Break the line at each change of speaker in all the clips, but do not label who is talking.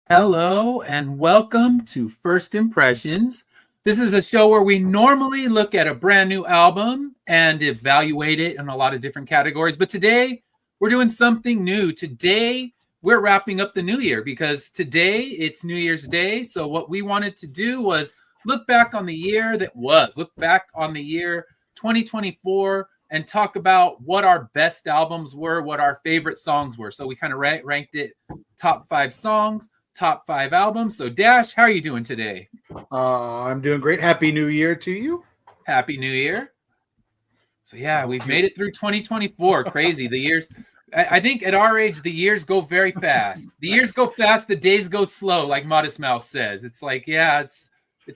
Hello and welcome to First Impressions. This is a show where we normally look at a brand new album and evaluate it in a lot of different categories. But today we're doing something new. Today we're wrapping up the new year because today it's New Year's Day. So, what we wanted to do was look back on the year that was, look back on the year 2024 and talk about what our best albums were, what our favorite songs were. So, we kind of ranked it top five songs, top five albums. So, Dash, how are you doing today?
I'm doing great. Happy New Year to you.
Happy New Year. So, yeah, we've made it through 2024. Crazy. The years, I think at our age, the years go very fast. The years go fast, the days go slow, like Modest Mouse says. It's like, yeah, it's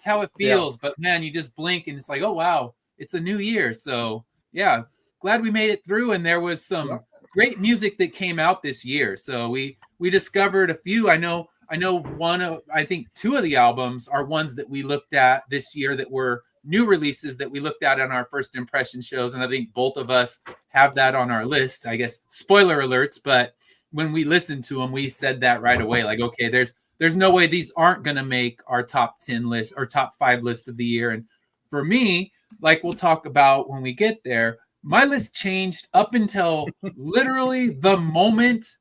how it feels. But man, you just blink and it's like, oh, wow, it's a new year. So, yeah, glad we made it through. And there was some great music that came out this year. So, we discovered a few. I know I think two of the albums are ones that we looked at this year that were new releases that we looked at on our first impression shows. And I think both of us have that on our list. I guess spoiler alerts, but when we listened to them, we said that right away. Like, okay, there's no way these aren't going to make our top 10 list or top 5 list of the year. And for me, like we'll talk about when we get there, my list changed up until literally the moment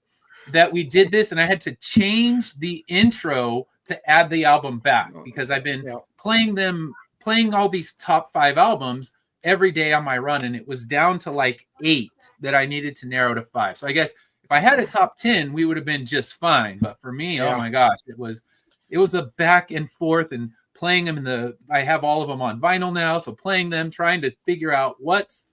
that we did this, and I had to change the intro to add the album back because I've been playing all these top 5 albums every day on my run, and it was down to like 8 that I needed to narrow to 5. So I guess if I had a top 10, we would have been just fine. But for me, oh my gosh, it was a back and forth, and playing them I have all of them on vinyl now, so playing them, trying to figure out what's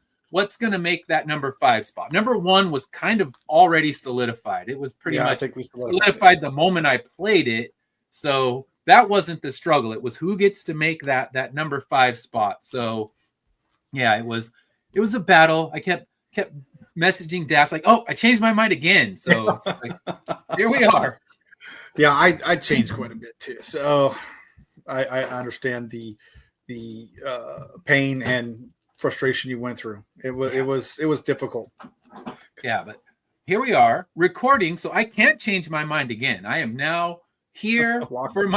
going to make that number 5 spot. Number 1 was kind of already solidified. It was pretty much solidified the moment I played it. So that wasn't the struggle. It was who gets to make that number 5 spot. So yeah, it was a battle. I kept messaging Das like, oh, I changed my mind again. So it's like, here we are.
Yeah, I changed quite a bit too. So I understand the pain and frustration you went through. It was difficult.
Yeah, but here we are recording, so I can't change my mind again. I am now here for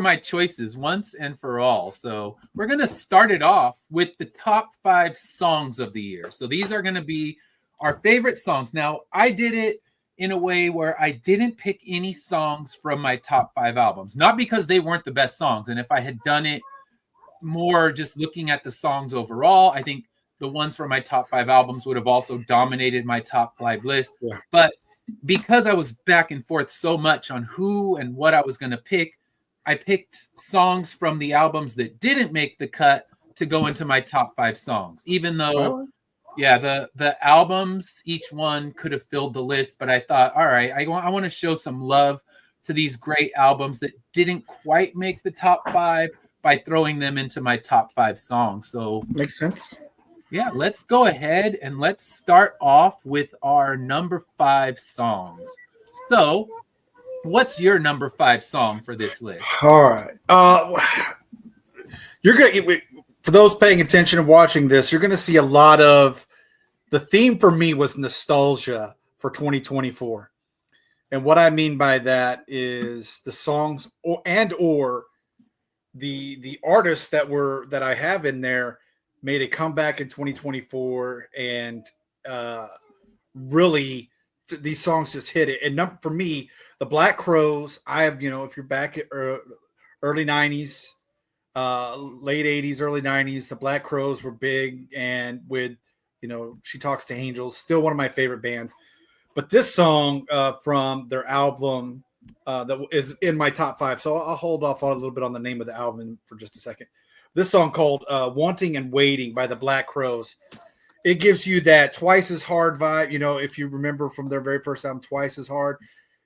my choices once and for all. So we're going to start it off with the top 5 songs of the year. So these are going to be our favorite songs. Now, I did it in a way where I didn't pick any songs from my top 5 albums, not because they weren't the best songs. And if I had done it more just looking at the songs overall, I think the ones from my top 5 albums would have also dominated my top 5 list. Yeah. But because I was back and forth so much on who and what I was going to pick, I picked songs from the albums that didn't make the cut to go into my top 5 songs, even though, the albums, each one could have filled the list. But I thought, all right, I want to show some love to these great albums that didn't quite make the top 5 by throwing them into my top 5 songs. So
makes sense.
Yeah, let's go ahead and let's start off with our number 5 songs. So, what's your number 5 song for this list?
All right. You're gonna, for those paying attention and watching this, you're gonna see a lot of the theme for me was nostalgia for 2024, and what I mean by that is the songs or the artists that I have in there made a comeback in 2024, and really these songs just hit it. And for me, the Black Crowes, I have, if you're back at early 90s, late 80s, early 90s, the Black Crowes were big, and with, She Talks to Angels, still one of my favorite bands. But this song from their album that is in my top 5, so I'll hold off on a little bit on the name of the album for just a second. This song called Wanting and Waiting by the Black Crowes. It gives you that Twice as Hard vibe. If you remember from their very first album, Twice as Hard,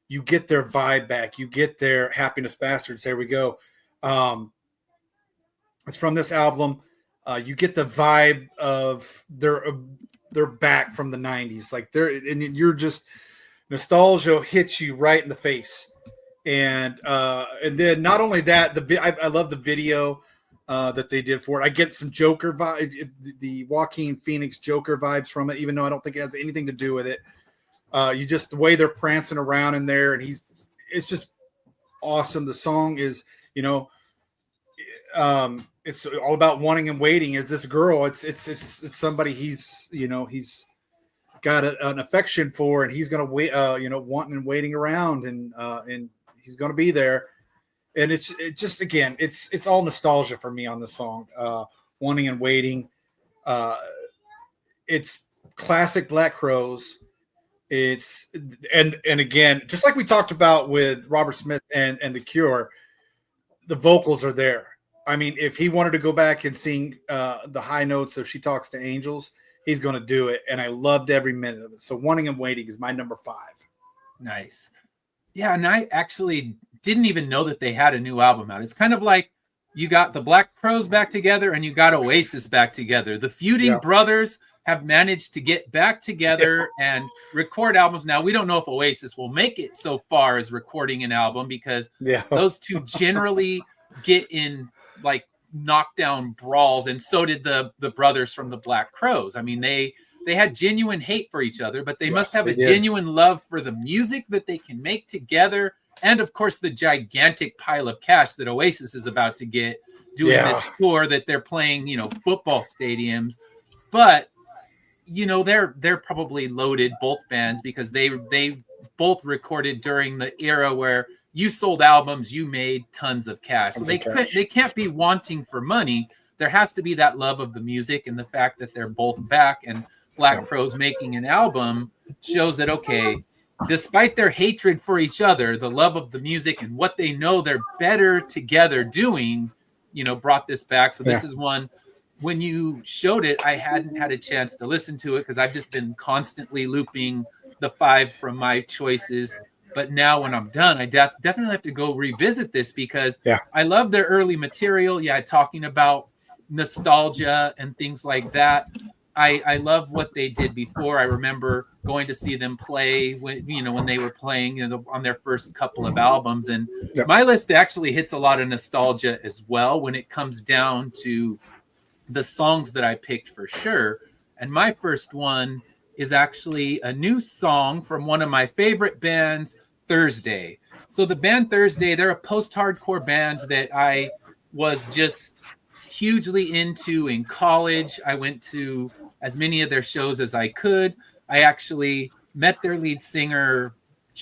you get their vibe back. You get their Happiness Bastards. There we go. It's from this album. You get the vibe of they're back from the 90s. Like and you're just, nostalgia hits you right in the face. And then not only that, I love the video that they did for it. I get some Joker vibe, the Joaquin Phoenix Joker vibes from it, even though I don't think it has anything to do with it. You just the way they're prancing around in there, and it's just awesome. The song is, you know, it's all about wanting and waiting. Is this girl? It's somebody he's, you know, he's got an affection for, and he's gonna wait, you know, wanting and waiting around, and he's gonna be there. And it just, again, it's all nostalgia for me on the song, wanting and waiting. It's classic Black Crowes. It's and again, just like we talked about with Robert Smith and The Cure, the vocals are there. I mean, if he wanted to go back and sing the high notes of "She Talks to Angels," he's going to do it, and I loved every minute of it. So, "Wanting and Waiting" is my number 5.
Nice. Yeah, and I actually didn't even know that they had a new album out. It's kind of like you got the Black Crowes back together and you got Oasis back together. The feuding brothers have managed to get back together and record albums. Now, we don't know if Oasis will make it so far as recording an album, because those two generally get in like knockdown brawls, and so did the brothers from the Black Crowes. I mean, they had genuine hate for each other, but they must have a genuine love for the music that they can make together, and of course the gigantic pile of cash that Oasis is about to get doing this tour that they're playing, you know, football stadiums. But you know, they're probably loaded, both bands, because they both recorded during the era where you sold albums, you made tons of cash. So they can't be wanting for money. There has to be that love of the music, and the fact that they're both back and Black Crowes making an album shows that, okay, despite their hatred for each other, the love of the music and what they know they're better together doing, you know, brought this back. So this is one, when you showed it, I hadn't had a chance to listen to it because I've just been constantly looping the 5 from my choices. But now when I'm done, I definitely have to go revisit this, because I love their early material. Yeah, talking about nostalgia and things like that. I love what they did before. I remember going to see them play when they were playing, you know, on their first couple of albums. And my list actually hits a lot of nostalgia as well when it comes down to the songs that I picked, for sure. And my first one is actually a new song from one of my favorite bands, Thursday. So the band Thursday, they're a post-hardcore band that I was just hugely into in college. I went to as many of their shows as I could. I actually met their lead singer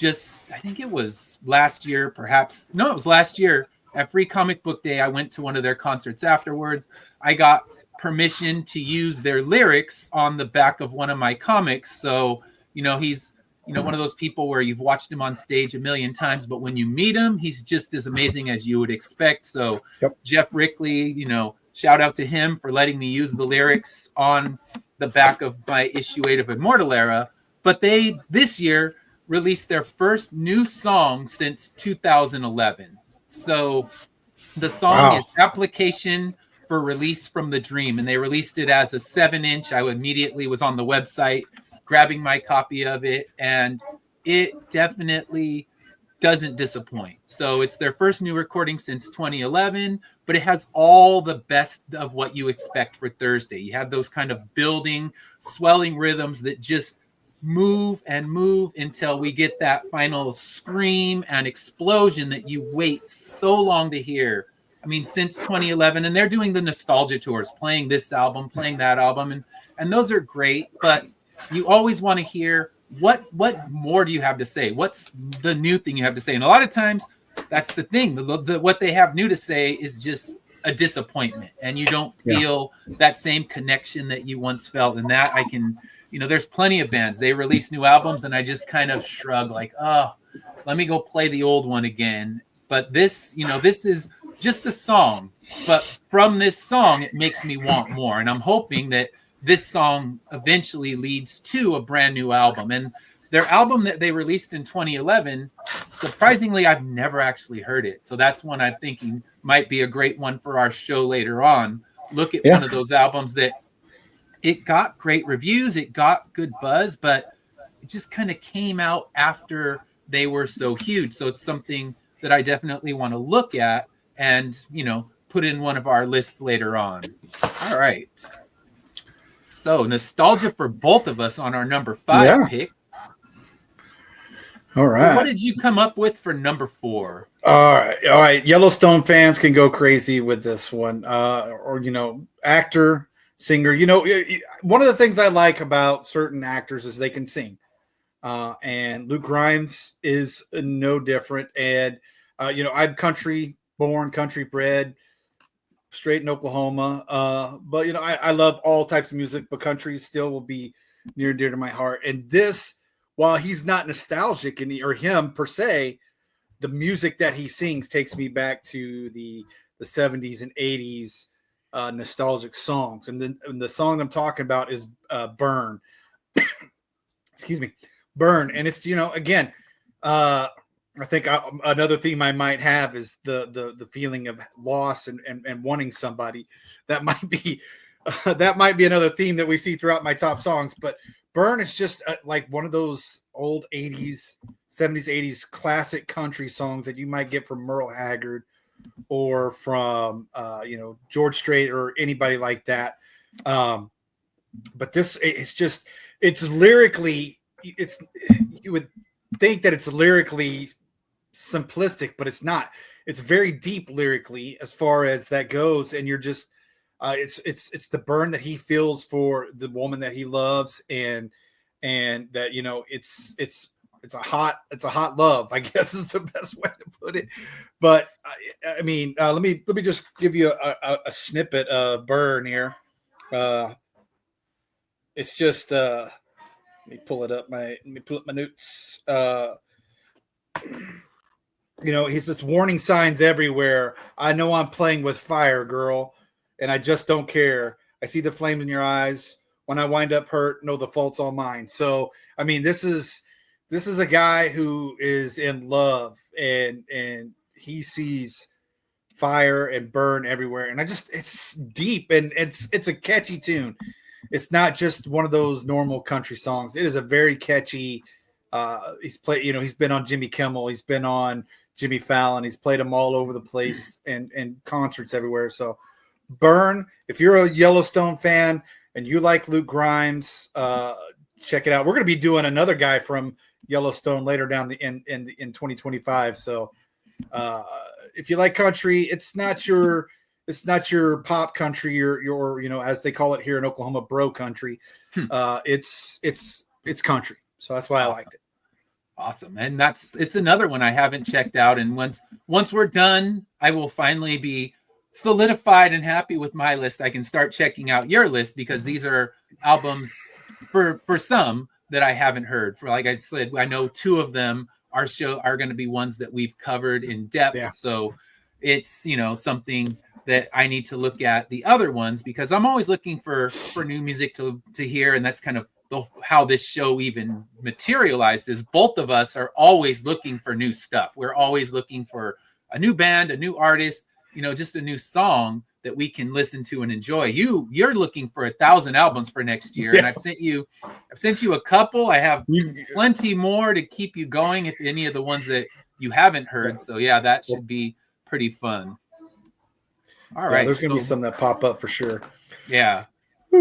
I think it was last year, perhaps. No, it was last year at Free Comic Book Day. I went to one of their concerts afterwards. I got permission to use their lyrics on the back of one of my comics. So, you know, he's, you know, one of those people where you've watched him on stage a million times, but when you meet him, he's just as amazing as you would expect. So Jeff Rickley, you know, shout out to him for letting me use the lyrics on the back of my issue 8 of Immortal Era. But they, this year, released their first new song since 2011. So the song is Application for Release from the Dream, and they released it as a 7-inch. I immediately was on the website grabbing my copy of it, and it definitely doesn't disappoint. So it's their first new recording since 2011, but it has all the best of what you expect for Thursday. You have those kind of building, swelling rhythms that just move and move until we get that final scream and explosion that you wait so long to hear. I mean, since 2011, and they're doing the nostalgia tours, playing this album, playing that album, and those are great, but you always want to hear what more do you have to say? What's the new thing you have to say? And a lot of times that's the thing. What they have new to say is just a disappointment, and you don't feel that same connection that you once felt. And that I can, you know, there's plenty of bands, they release new albums and I just kind of shrug like, oh, let me go play the old one again. But this, you know, this is just a song, but from this song, it makes me want more. And I'm hoping that this song eventually leads to a brand new album. And their album that they released in 2011, surprisingly, I've never actually heard it. So that's one I'm thinking might be a great one for our show later on. Look at one of those albums that it got great reviews, it got good buzz, but it just kind of came out after they were so huge. So it's something that I definitely want to look at and, you know, put in one of our lists later on. All right. So nostalgia for both of us on our number 5 pick.
All
So what
right.
did you come up with for number 4?
All right. All right. Yellowstone fans can go crazy with this one. Or, actor, singer. One of the things I like about certain actors is they can sing. And Luke Grimes is no different. And, I'm country born, country bred, straight in Oklahoma. But, I love all types of music, but country still will be near and dear to my heart. And this, while he's not nostalgic or him per se, the music that he sings takes me back to the 70s and 80s nostalgic songs. And the song I'm talking about is Burn. Excuse me. Burn. And it's, again, I think another theme I might have is the feeling of loss and wanting somebody. That might be another theme that we see throughout my top songs. But Burn is just like one of those old 80s, 70s, 80s classic country songs that you might get from Merle Haggard or from George Strait or anybody like that. But this, it's lyrically, you would think that it's lyrically simplistic, but it's not. It's very deep lyrically as far as that goes, and you're just it's the burn that he feels for the woman that he loves, and that it's a hot love, I guess is the best way to put it. But I mean, let me just give you a snippet of Burn here. It's just let me pull up my notes. He's just warning signs everywhere. I know I'm playing with fire, girl, and I just don't care. I see the flame in your eyes. When I wind up hurt, no, the fault's all mine. So, I mean, this is a guy who is in love, and he sees fire and burn everywhere. And it's deep, and it's a catchy tune. It's not just one of those normal country songs. It is a very catchy. He's been on Jimmy Kimmel. He's been on Jimmy Fallon. He's played them all over the place and concerts everywhere. So Burn, if you're a Yellowstone fan and you like Luke Grimes, check it out. We're going to be doing another guy from Yellowstone later down in 2025. So if you like country, it's not your pop country, your as they call it here in Oklahoma, bro country. It's country. So that's why I liked it.
Awesome. And it's another one I haven't checked out. And once we're done, I will finally be solidified and happy with my list. I can start checking out your list, because these are albums for some that I haven't heard. For, like I said, I know 2 of them are going to be ones that we've covered in depth. Yeah. So it's, something that I need to look at the other ones, because I'm always looking for new music to hear. And that's kind of how this show even materialized, is both of us are always looking for new stuff. We're always looking for a new band, a new artist, just a new song that we can listen to and enjoy. You're looking for 1,000 albums for next year. Yeah. And I've sent you a couple. I have plenty more to keep you going, if any of the ones that you haven't heard. So yeah, that should be pretty fun. All right.
There's going to be some that pop up for sure.
Yeah.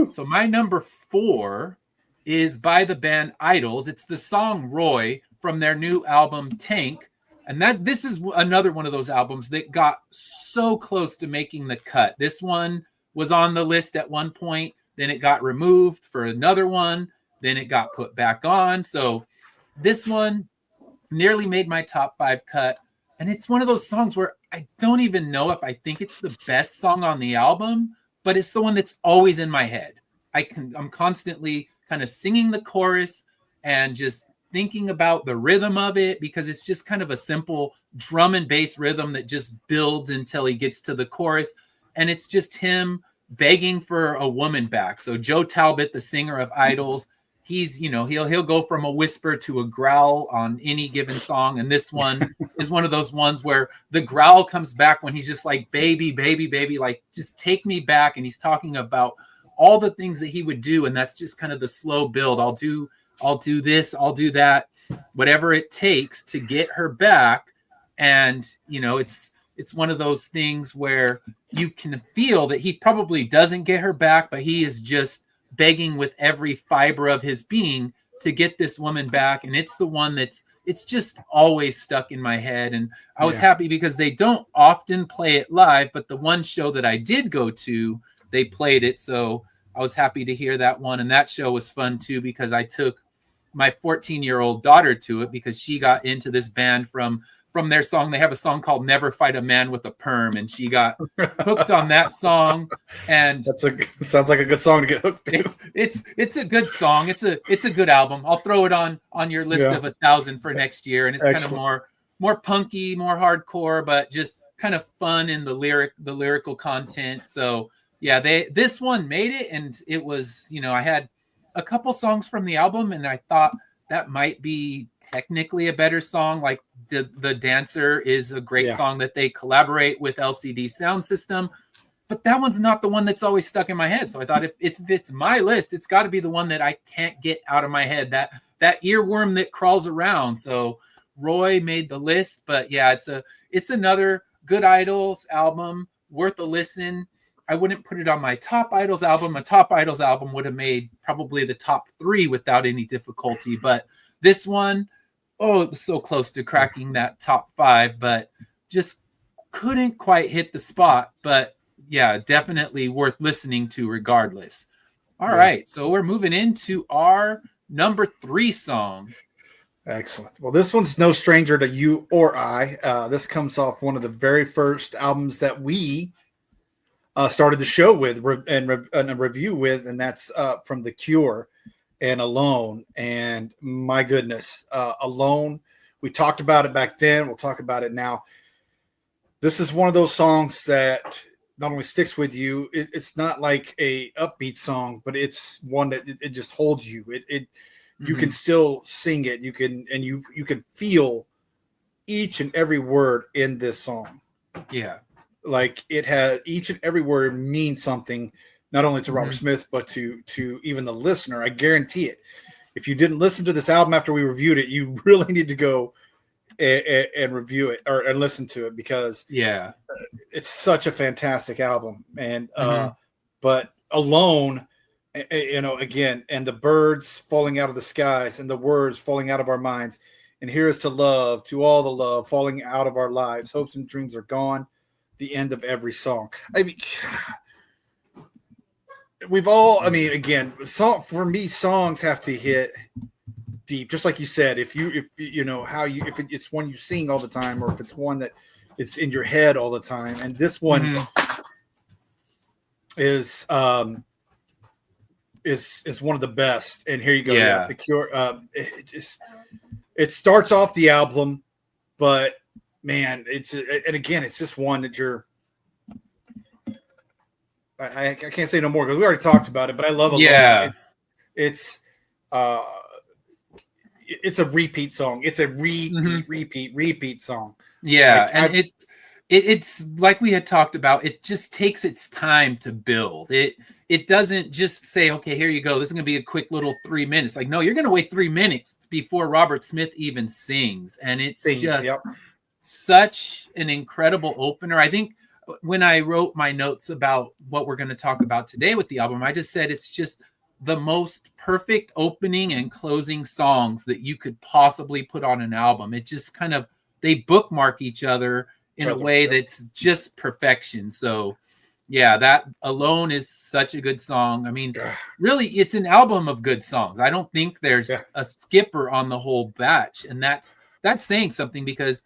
So my number 4 is by the band Idols. It's the song Roy from their new album Tank. And this is another one of those albums that got so close to making the cut. This one was on the list at one point, then it got removed for another one, then it got put back on. So this one nearly made my top 5 cut. And it's one of those songs where I don't even know if I think it's the best song on the album, but it's the one that's always in my head. I'm constantly kind of singing the chorus and just thinking about the rhythm of it, because it's just kind of a simple drum and bass rhythm that just builds until he gets to the chorus. And it's just him begging for a woman back. So Joe Talbot, the singer of Idols, he's, he'll go from a whisper to a growl on any given song. And this one is one of those ones where the growl comes back when he's just like, baby, baby, baby, like, just take me back. And he's talking about all the things that he would do. And that's just kind of the slow build. I'll do this, I'll do that, whatever it takes to get her back. And, it's one of those things where you can feel that he probably doesn't get her back, but he is just begging with every fiber of his being to get this woman back. And it's the one that's it's just always stuck in my head. And I was happy because they don't often play it live, but the one show that I did go to, they played it. So I was happy to hear that one. And that show was fun too, because I took my 14-year-old daughter to it because she got into this band from their song. They have a song called Never Fight a Man with a Perm, and she got hooked on that song. And
sounds like a good song to get hooked to.
It's a good song. It's a good album. I'll throw it on your list of 1,000 for next year. And it's kind of more punky, more hardcore, but just kind of fun in the lyrical content. So yeah, this one made it, and it was, I had a couple songs from the album, and I thought that might be technically a better song. Like the Dancer is a great song that they collaborate with LCD Sound System, but that one's not the one that's always stuck in my head. So I thought if it's my list, it's got to be the one that I can't get out of my head, that earworm that crawls around. So Roy made the list, but yeah, it's another good Idols album, worth a listen. I wouldn't put it on my top Idols album. A top Idols album would have made probably the top 3 without any difficulty. But this one, it was so close to cracking that top 5, but just couldn't quite hit the spot. But yeah, definitely worth listening to regardless. All right, so we're moving into our number 3 song.
Excellent. Well, this one's no stranger to you or I. This comes off one of the very first albums that we started the show with and a review with, and that's from The Cure and Alone. And my goodness, Alone, we talked about it back then. We'll talk about it now. This is one of those songs that not only sticks with you, it's not like a upbeat song, but it's one that it just holds you. You can still sing it. You can feel each and every word in this song.
Yeah.
Like it has each and every word means something, not only to Robert Smith, but to even the listener. I guarantee it. If you didn't listen to this album after we reviewed it, you really need to go and review it and listen to it, because it's such a fantastic album. And but Alone, again, and the birds falling out of the skies and the words falling out of our minds, and here is to love, to all the love falling out of our lives, hopes and dreams are gone, the end of every song. I mean, again, for me, songs have to hit deep, just like you said. If it's one you sing all the time, or if it's one that it's in your head all the time. And this one is one of the best. And here you go. Yeah. The Cure. It starts off the album, but man, it's just one that I can't say no more because we already talked about it, but I love it. Yeah. It's a repeat song. It's a repeat song.
Yeah. And it's like we had talked about, it just takes its time to build. It doesn't just say, okay, here you go, this is going to be a quick little 3 minutes. Like, no, you're going to wait 3 minutes before Robert Smith even sings. And it's such an incredible opener. I think when I wrote my notes about what we're going to talk about today with the album, I just said it's just the most perfect opening and closing songs that you could possibly put on an album. It just kind of, they bookmark each other in a way that's just perfection. So yeah, that Alone is such a good song. I mean, really, it's an album of good songs. I don't think there's a skipper on the whole batch. And that's saying something, because,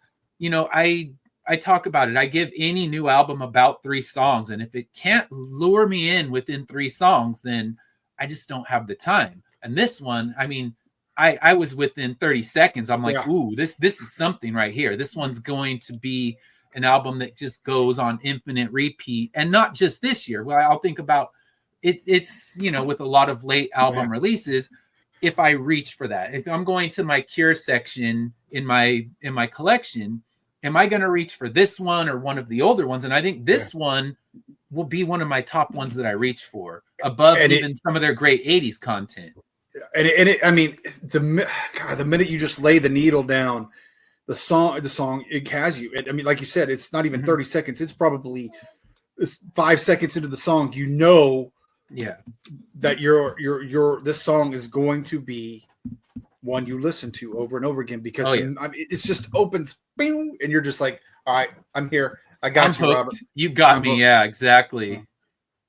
I talk about it. I give any new album about 3 songs. And if it can't lure me in within 3 songs, then I just don't have the time. And this one, I mean, I was within 30 seconds. I'm like, ooh, this is something right here. This one's going to be an album that just goes on infinite repeat. And not just this year. Well, I'll think about it. It's, with a lot of late album releases, if I reach for that, if I'm going to my Cure section in my collection, am I going to reach for this one or one of the older ones? And I think this one will be one of my top ones that I reach for, above even some of their great 80s content.
And the minute you just lay the needle down, the song, it has you. I mean, like you said, it's not even 30 seconds. It's probably 5 seconds into the song. That this song is going to be one you listen to over and over again because
yeah.
it's just opens, bing, and you're just like, all right, I'm here. I got
I'm
you,
hooked.
Robert.
You got
I'm
me.
hooked.
Yeah, exactly.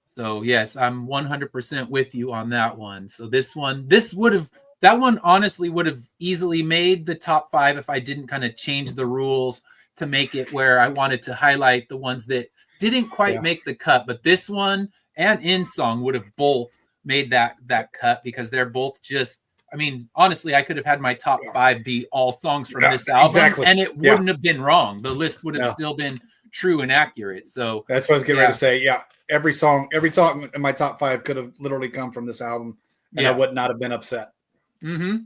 So yes, I'm 100% with you on that one. So that one honestly would have easily made the top 5 if I didn't kind of change the rules to make it where I wanted to highlight the ones that didn't quite make the cut. But this one and In Song would have both made that cut because they're both just, I mean, honestly, I could have had my top 5 be all songs from this album, and it wouldn't have been wrong. The list would have still been true and accurate. So
that's what I was getting ready to say. Yeah, every song in my top 5 could have literally come from this album, and I would not have been upset.
Mm-hmm.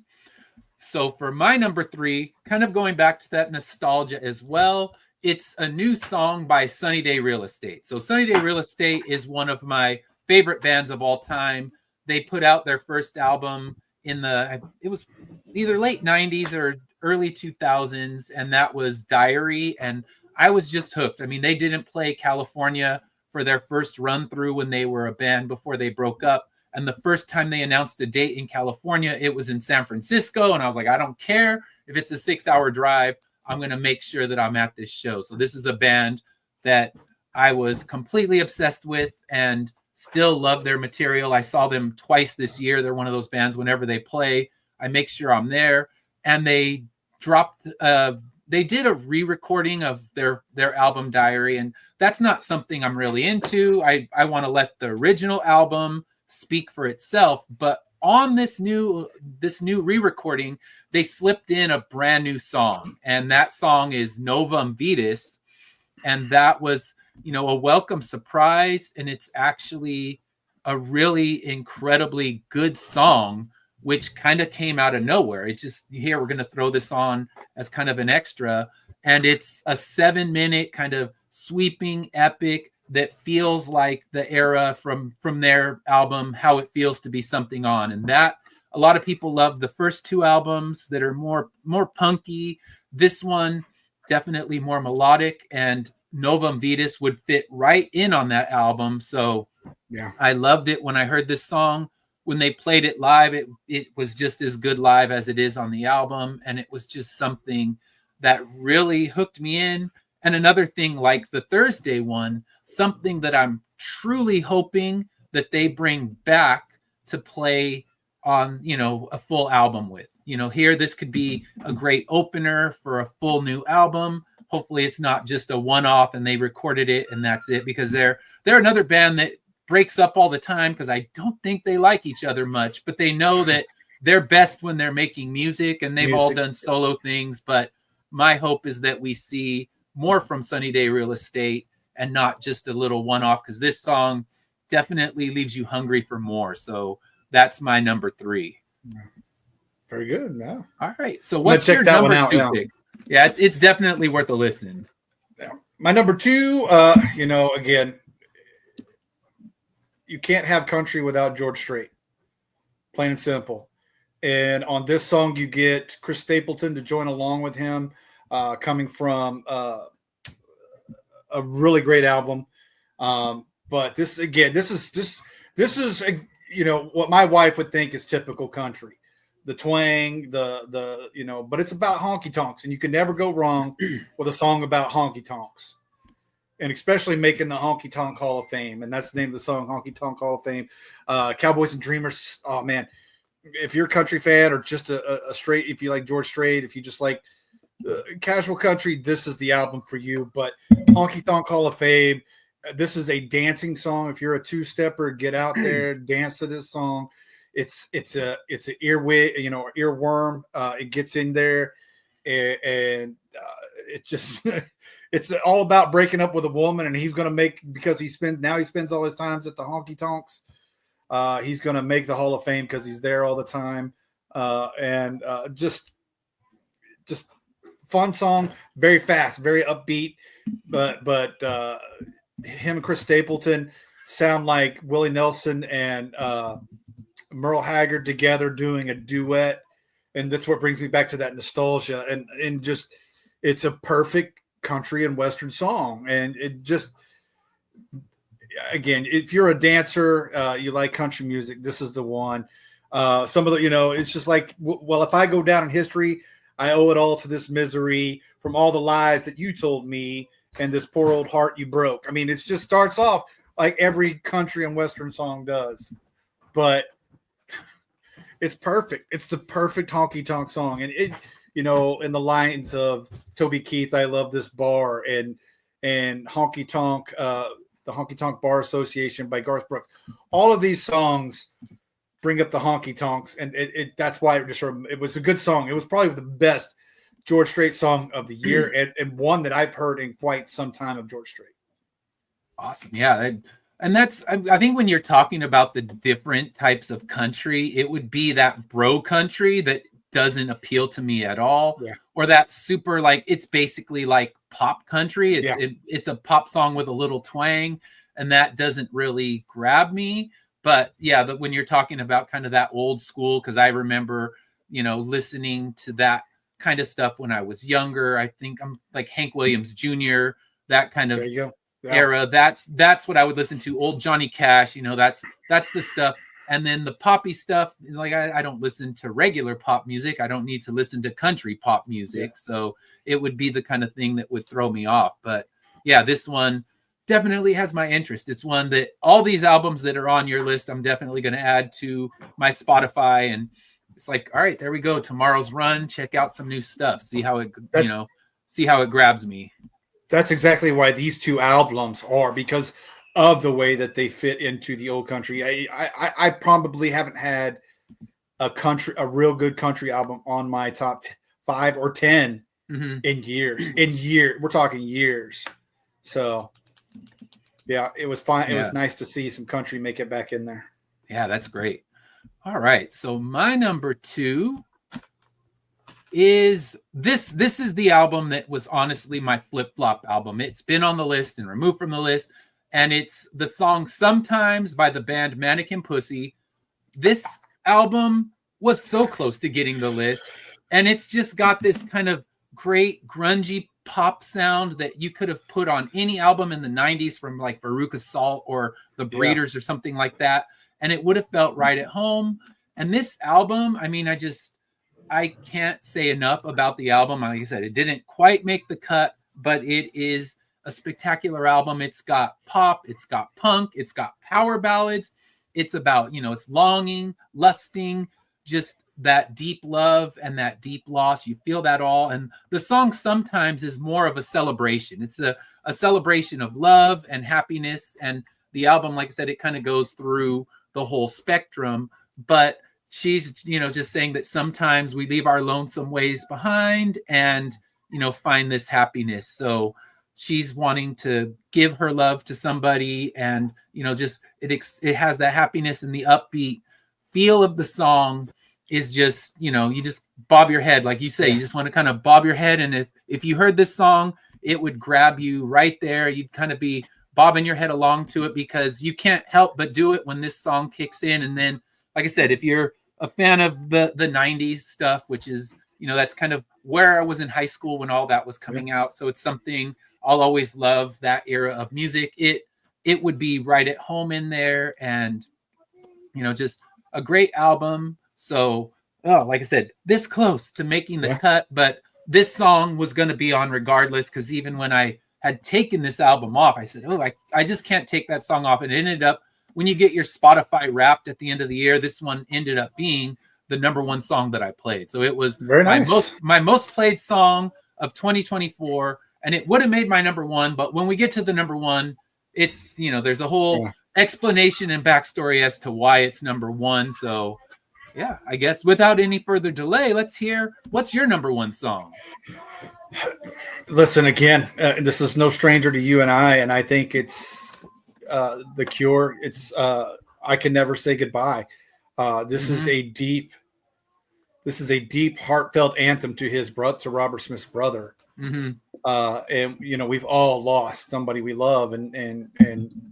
So for my number 3, kind of going back to that nostalgia as well, it's a new song by Sunny Day Real Estate. So Sunny Day Real Estate is one of my favorite bands of all time. They put out their first album it was either late 90s or early 2000s, and that was Diary. And I was just hooked. I mean, they didn't play California for their first run through when they were a band before they broke up. And the first time they announced a date in California, it was in San Francisco. And I was like, I don't care if it's a 6-hour drive. I'm going to make sure that I'm at this show. So this is a band that I was completely obsessed with and still love their material. I saw them twice this year. They're one of those bands, whenever they play, I make sure I'm there. And they did a re-recording of their album Diary. And that's not something I'm really into. I want to let the original album speak for itself. But on this new re-recording, they slipped in a brand new song. And that song is Novum Vitus. And that was, a welcome surprise. And it's actually a really incredibly good song, which kind of came out of nowhere. It just, here, we're going to throw this on as kind of an extra. And it's a 7-minute kind of sweeping epic that feels like the era from their album, How It Feels to Be Something On. And that, a lot of people love the first 2 albums that are more punky. This one, definitely more melodic, and Novum Vitus would fit right in on that album. So yeah, I loved it when I heard this song. When they played it live, it was just as good live as it is on the album. And it was just something that really hooked me in. And another thing, like the Thursday one, something that I'm truly hoping that they bring back to play on, a full album with. Here, this could be a great opener for a full new album. Hopefully it's not just a one-off and they recorded it and that's it, because they're another band that breaks up all the time because I don't think they like each other much, but they know that they're best when they're making music, and they've all done solo things. But my hope is that we see more from Sunny Day Real Estate and not just a little one-off, because this song definitely leaves you hungry for more. So that's my number 3.
Very good. Yeah.
All right. So what's your number 2 pick? Yeah, it's definitely worth a listen.
Yeah. My number 2, again, you can't have country without George Strait. Plain and simple. And on this song, you get Chris Stapleton to join along with him, coming from a really great album. But this is what my wife would think is typical country. The twang, but it's about honky tonks, and you can never go wrong with a song about honky tonks, and especially making the Honky Tonk Hall of Fame. And that's the name of the song, Honky Tonk Hall of Fame. Cowboys and Dreamers. Oh man, if you're a country fan, or just a straight, if you like George Strait, if you just like casual country, this is the album for you. But Honky Tonk Hall of Fame, this is a dancing song. If you're a 2-stepper, get out there, dance to this song. It's an earworm. It gets in there, and it just it's all about breaking up with a woman, and he's going to make, because he spends all his times at the honky tonks. He's going to make the Hall of Fame because he's there all the time, and just fun song, very fast, very upbeat, but him and Chris Stapleton sound like Willie Nelson and Merle Haggard together doing a duet, and that's what brings me back to that nostalgia, and just, it's a perfect country and western song. And it just, again, if you're a dancer, you like country music, this is the one. Some of the, it's just like, well, if I go down in history, I owe it all to this misery from all the lies that you told me and this poor old heart you broke. I mean, it just starts off like every country and Western song does, but it's perfect. It's the perfect honky tonk song. And it, in the lines of Toby Keith, I Love This Bar, and Honky Tonk, the Honky Tonk Bar Association by Garth Brooks. All of these songs bring up the honky tonks, and that's why it was a good song. It was probably the best George Strait song of the year, and one that I've heard in quite some time of George Strait.
Awesome. Yeah. And that's, I think when you're talking about the different types of country, it would be that bro country that doesn't appeal to me at all.
Yeah.
Or that super, like, it's basically like pop country. It's a pop song with a little twang, and that doesn't really grab me. But yeah, when you're talking about kind of that old school, because I remember, listening to that kind of stuff when I was younger. I think I'm like Hank Williams Jr., that kind of era. That's what I would listen to. Old Johnny Cash, that's the stuff. And then the poppy stuff, like I don't listen to regular pop music. I don't need to listen to country pop music. Yeah. So it would be the kind of thing that would throw me off. But yeah, this one definitely has my interest. It's one that all these albums that are on your list, I'm definitely going to add to my Spotify. And it's like, all right, there we go. Tomorrow's run. Check out some new stuff. See how it, see how it grabs me.
That's exactly why these two albums are, because of the way that they fit into the old country. I probably haven't had a real good country album on my top 5 or 10 in years. We're talking years. So yeah, it was fine. Yeah. It was nice to see some country make it back in there.
Yeah, that's great. All right. So my number 2 is this. This is the album that was honestly my flip-flop album. It's been on the list and removed from the list. And it's the song Sometimes by the band Mannequin Pussy. This album was so close to getting the list. And it's just got this kind of great grungy pop sound that you could have put on any album in the 90s from like Veruca Salt or The Breeders or something like that. And it would have felt right at home. And this album, I mean, I can't say enough about the album. Like I said, it didn't quite make the cut, but it is a spectacular album. It's got pop, it's got punk, it's got power ballads. It's about, it's longing, lusting, just that deep love and that deep loss. You feel that all. And the song Sometimes is more of a celebration. It's a celebration of love and happiness. And the album, like I said, it kind of goes through the whole spectrum. But she's, just saying that sometimes we leave our lonesome ways behind and, find this happiness. So she's wanting to give her love to somebody, and just it has that happiness, and the upbeat feel of the song is just you just bob your head, like you say. You just want to kind of bob your head, and if you heard this song, it would grab you right there. You'd kind of be bobbing your head along to it because you can't help but do it when this song kicks in. And then, like I said, if you're a fan of the 90s stuff, which is that's kind of where I was in high school when all that was coming out, so it's something I'll always love, that era of music. It would be right at home in there, and just a great album. So, like I said, this close to making the cut, but this song was going to be on regardless, because even when I had taken this album off, I said, I just can't take that song off. And it ended up, when you get your Spotify Wrapped at the end of the year, this one ended up being the number 1 song that I played. So it was my most played song of 2024. And it would have made my number 1, but when we get to the number 1, it's, there's a whole explanation and backstory as to why it's number 1. So yeah, I guess without any further delay, let's hear, what's your number 1 song?
Listen, again, this is no stranger to you and I think it's The Cure. It's I Can Never Say Goodbye. This is a deep, heartfelt anthem to Robert Smith's brother. And we've all lost somebody we love and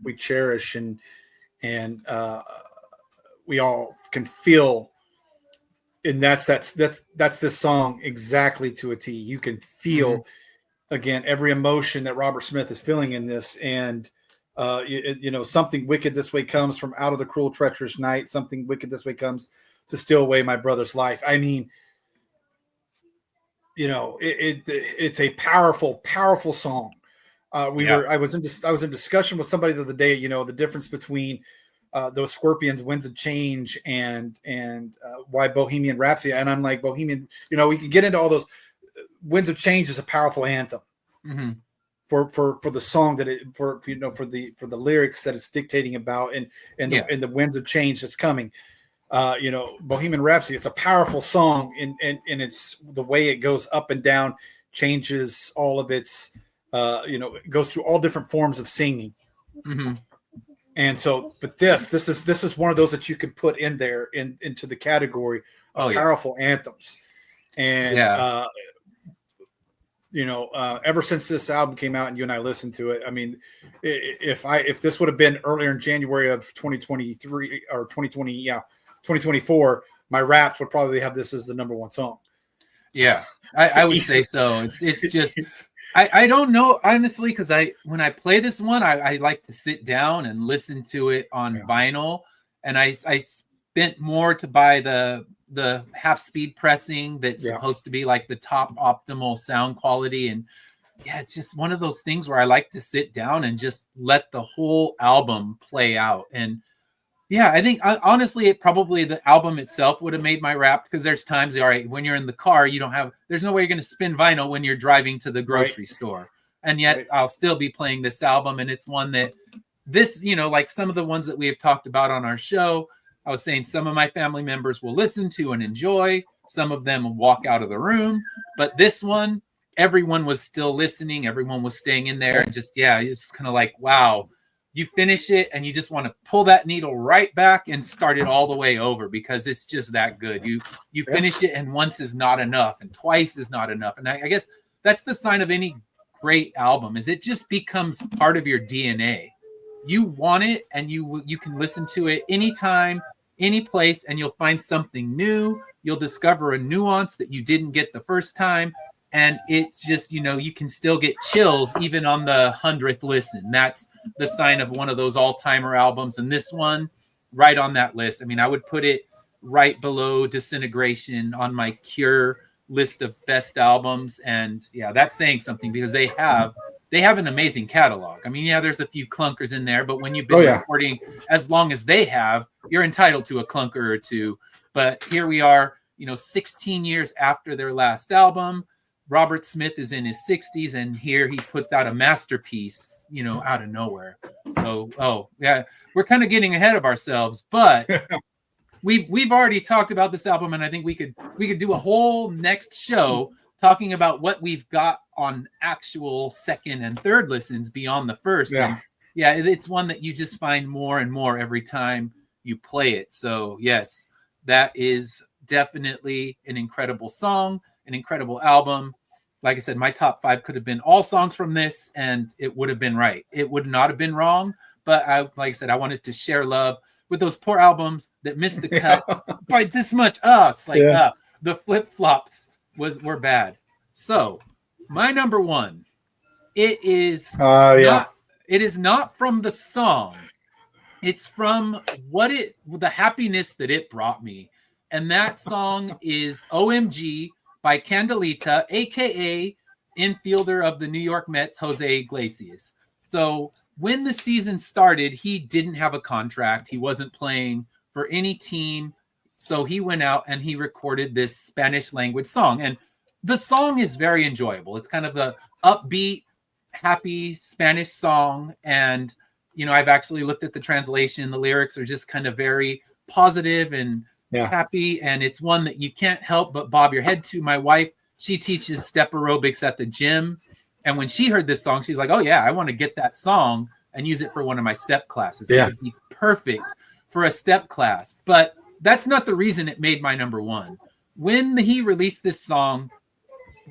we cherish, and we all can feel, and that's this song exactly to a T. You can feel again every emotion that Robert Smith is feeling in this, and something wicked this way comes from out of the cruel treacherous night. Something wicked this way comes to steal away my brother's life. I mean, it's a powerful, powerful song. I was in discussion with somebody the other day, the difference between those Scorpions Winds of Change and why Bohemian Rhapsody. And I'm like, Bohemian, we can get into all those. Winds of Change is a powerful anthem for the song for the lyrics that it's dictating about and the Winds of Change that's coming. Bohemian Rhapsody, it's a powerful song and it's the way it goes up and down, changes all of its, it goes through all different forms of singing. And so, but this is one of those that you could put in there into the category of powerful anthems. And, ever since this album came out and you and I listened to it, I mean, if this would have been earlier in January of 2023 or 2024, my Wrapped would probably have this as the number one song.
Yeah, I would say so. It's just, I don't know, honestly, because when I play this one, I like to sit down and listen to it on vinyl. And I spent more to buy the half speed pressing that's supposed to be like the top optimal sound quality. And it's just one of those things where I like to sit down and just let the whole album play out. And I think honestly, the album itself would have made my Wrapped, because there's times, all right, when you're in the car, there's no way you're going to spin vinyl when you're driving to the grocery store. And yet I'll still be playing this album. And it's one that like some of the ones that we have talked about on our show, I was saying some of my family members will listen to and enjoy. Some of them will walk out of the room. But this one, everyone was still listening. Everyone was staying in there. And just, it's kind of like, wow. You finish it and you just want to pull that needle right back and start it all the way over, because it's just that good. You finish it, and once is not enough and twice is not enough. And I guess that's the sign of any great album, is it just becomes part of your DNA. You want it, and you can listen to it anytime, any place, and you'll find something new. You'll discover a nuance that you didn't get the first time. And it's just, you can still get chills even on the 100th listen. That's the sign of one of those all-timer albums. And this one, right on that list. I mean, I would put it right below Disintegration on my Cure list of best albums. And that's saying something, because they have an amazing catalog. I mean, there's a few clunkers in there, but when you've been recording as long as they have, you're entitled to a clunker or two. But here we are, 16 years after their last album. Robert Smith is in his 60s, and here he puts out a masterpiece, out of nowhere. So, we're kind of getting ahead of ourselves, but we've already talked about this album, and I think we could do a whole next show talking about what we've got on actual second and third listens beyond the first. And it's one that you just find more and more every time you play it. So yes, that is definitely an incredible song, an incredible album. Like I said, my top 5 could have been all songs from this, and it would have been right. It would not have been wrong. But like I said, I wanted to share love with those poor albums that missed the cut by this much. It's like the flip flops were bad. So my number one, it is not from the song. It's from the happiness that it brought me. And that song is OMG by Candelita, a.k.a. infielder of the New York Mets, Jose Iglesias. So when the season started, he didn't have a contract. He wasn't playing for any team. So he went out and he recorded this Spanish language song. And the song is very enjoyable. It's kind of the upbeat, happy Spanish song. And, I've actually looked at the translation. The lyrics are just kind of very positive and happy, and it's one that you can't help but bob your head to. My wife, she teaches step aerobics at the gym, and when she heard this song, she's like, oh yeah, I want to get that song and use it for one of my step classes. It would be perfect for a step class. But that's not the reason it made my number one. When he released this song,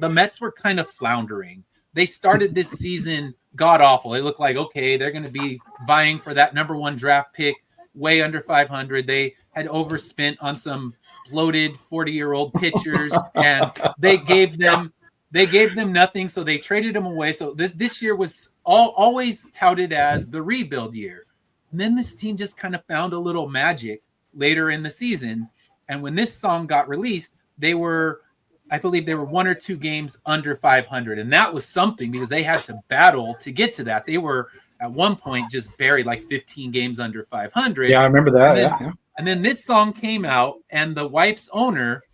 the Mets were kind of floundering. They started this season god awful. It looked like, okay, they're going to be vying for that number one draft pick, way under 500. They had overspent on some bloated 40-year-old pitchers, and they gave them nothing. So they traded them away. So this year was always touted as the rebuild year. And then this team just kind of found a little magic later in the season. And when this song got released, I believe they were 1 or 2 games under 500. And that was something because they had to battle to get to that. They were at one point just buried like 15 games under 500.
Yeah, I remember that.
And then this song came out, and the Wife's owner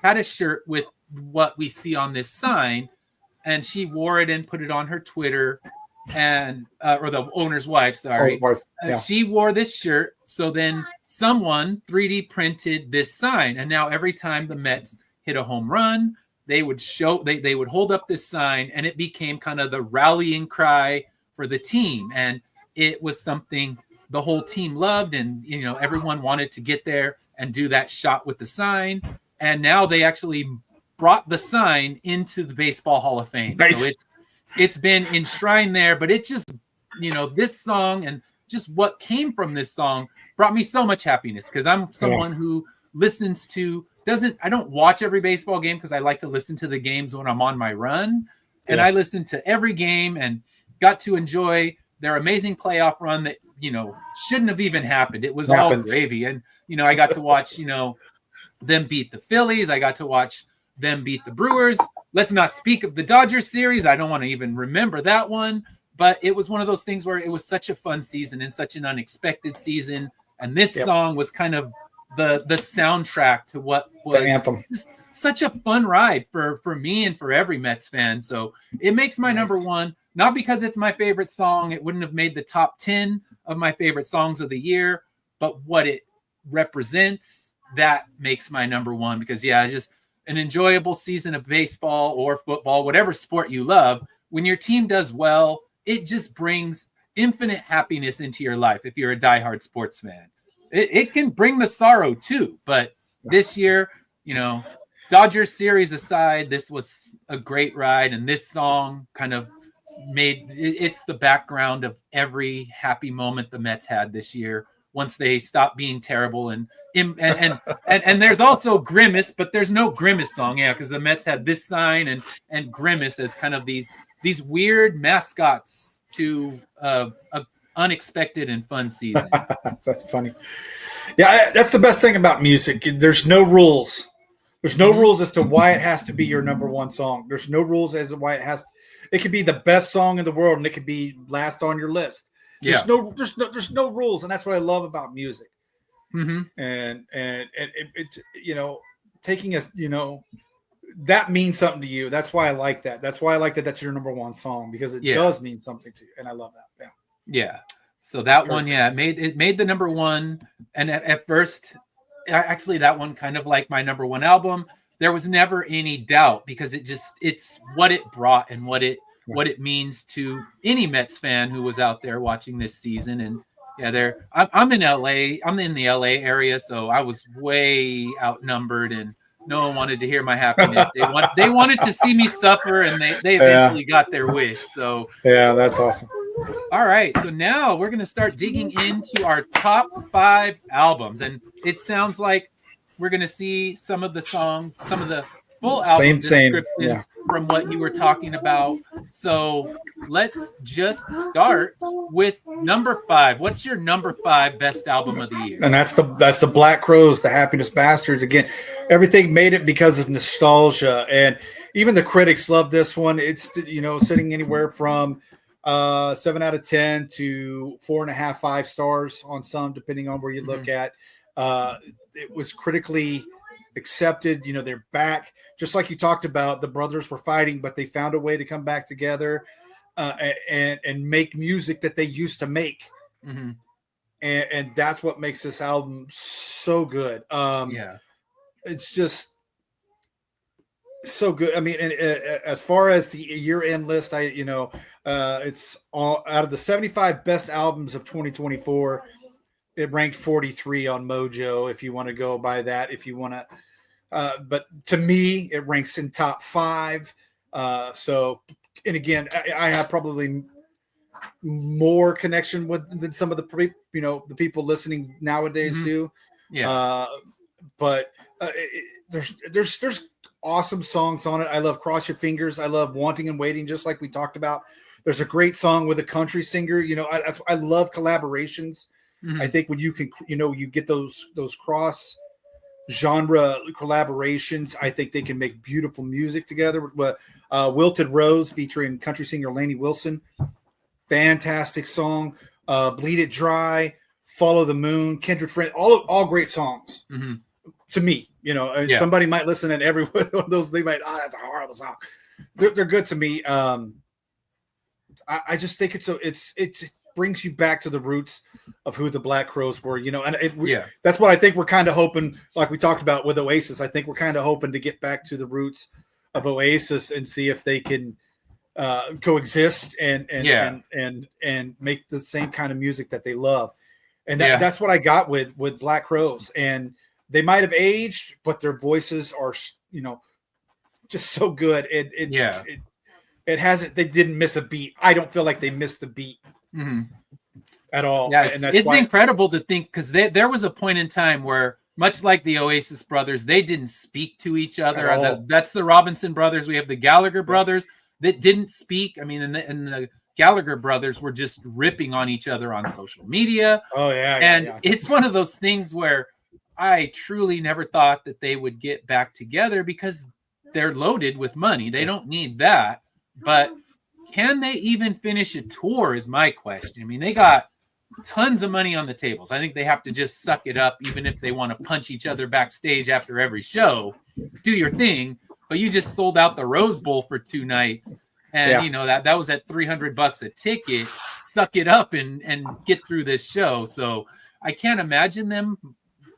had a shirt with what we see on this sign, and she wore it and put it on her Twitter, and or the owner's wife, sorry. She wore this shirt. So then someone 3D printed this sign, and now every time the Mets hit a home run, they would hold up this sign, and it became kind of the rallying cry for the team. And it was something the whole team loved, and everyone wanted to get there and do that shot with the sign. And now they actually brought the sign into the Baseball Hall of Fame. Nice. So it's been enshrined there, but it just, this song and just what came from this song brought me so much happiness, because I'm someone who listens to, I don't watch every baseball game because I like to listen to the games when I'm on my run. And I listened to every game and got to enjoy their amazing playoff run that, shouldn't have even happened. It was all gravy. And, I got to watch, them beat the Phillies. I got to watch them beat the Brewers. Let's not speak of the Dodgers series. I don't want to even remember that one. But it was one of those things where it was such a fun season and such an unexpected season. And this song was kind of the soundtrack to what was such a fun ride for me and for every Mets fan. So it makes my number one, not because it's my favorite song. It wouldn't have made the top 10 of my favorite songs of the year, but what it represents, that makes my number one, because just an enjoyable season of baseball or football, whatever sport you love. When your team does well, it just brings infinite happiness into your life. If you're a diehard sports fan, it can bring the sorrow too. But this year, Dodgers series aside, this was a great ride. And this song kind of it's the background of every happy moment the Mets had this year, once they stopped being terrible. And there's also Grimace, but there's no Grimace song. Yeah. Cause the Mets had this sign and Grimace as kind of these weird mascots to a unexpected and fun season.
That's funny. Yeah. That's the best thing about music. There's no rules. There's no rules as to why it has to be your number one song. There's no rules as to why it could be the best song in the world, and it could be last on your list. There's no rules, and that's what I love about music. Mm-hmm. And it taking us, that means something to you. That's why I like that. That's why I like that. That's your number one song, because it does mean something to you, and I love that.
Yeah. So that one, it made the number one, and at first, actually, that one kind of like my number one album. There was never any doubt, because it's what it brought and what it means to any Mets fan who was out there watching this season. And I'm in LA. I'm in the LA area, so I was way outnumbered, and no one wanted to hear my happiness. They wanted to see me suffer, and they eventually got their wish. So
that's awesome.
All right, so now we're going to start digging into our top 5 albums, and it sounds like we're going to see some of the songs, some of the full album descriptions from what you were talking about. So let's just start with number 5. What's your number 5 best album of the year?
And that's the Black Crowes, the Happiness Bastards. Again, everything made it because of nostalgia, and even the critics love this one. It's sitting anywhere from 7 out of 10 to 4.5, 5 stars on some, depending on where you look at. It was critically accepted. They're back, just like you talked about. The brothers were fighting, but they found a way to come back together and make music that they used to make. Mm-hmm. And that's what makes this album so good. It's just so good. I mean, and as far as the year-end list, it's all out of the 75 best albums of 2024. It ranked 43 on Mojo, if you want to go by that. If you want to, but to me, it ranks in top 5. So, and again, I have probably more connection than some of the the people listening nowadays do. Yeah. But there's awesome songs on it. I love Cross Your Fingers. I love Wanting and Waiting, just like we talked about. There's a great song with a country singer. I love collaborations. Mm-hmm. I think when you can, you get those cross genre collaborations. I think they can make beautiful music together. Wilted Rose featuring country singer Lainey Wilson, fantastic song. Bleed It Dry, Follow the Moon, Kindred Friend, all great songs to me. You know, somebody might listen and every one of those they might, that's a horrible song. They're good to me. I just think it brings you back to the roots of who the Black Crowes were, you know, and that's what I think we're kind of hoping, like we talked about with Oasis. I think we're kind of hoping to get back to the roots of Oasis and see if they can coexist and make the same kind of music that they love. And that's what I got with Black Crowes. And they might have aged, but their voices are, you know, just so good. It hasn't, they didn't miss a beat. I don't feel like they missed a beat at all.
Yeah, it's incredible to think, because there was a point in time where, much like the Oasis brothers, they didn't speak to each other. That's the Robinson brothers. We have the Gallagher brothers that didn't speak. I mean, and the Gallagher brothers were just ripping on each other on social media. It's one of those things where I truly never thought that they would get back together, because they're loaded with money. They don't need that. But can they even finish a tour is my question. I mean, they got tons of money on the tables. I think they have to just suck it up, even if they want to punch each other backstage after every show. Do your thing. But you just sold out the Rose Bowl for 2 nights. And, you know, that was at $300 a ticket. Suck it up and get through this show. So I can't imagine them,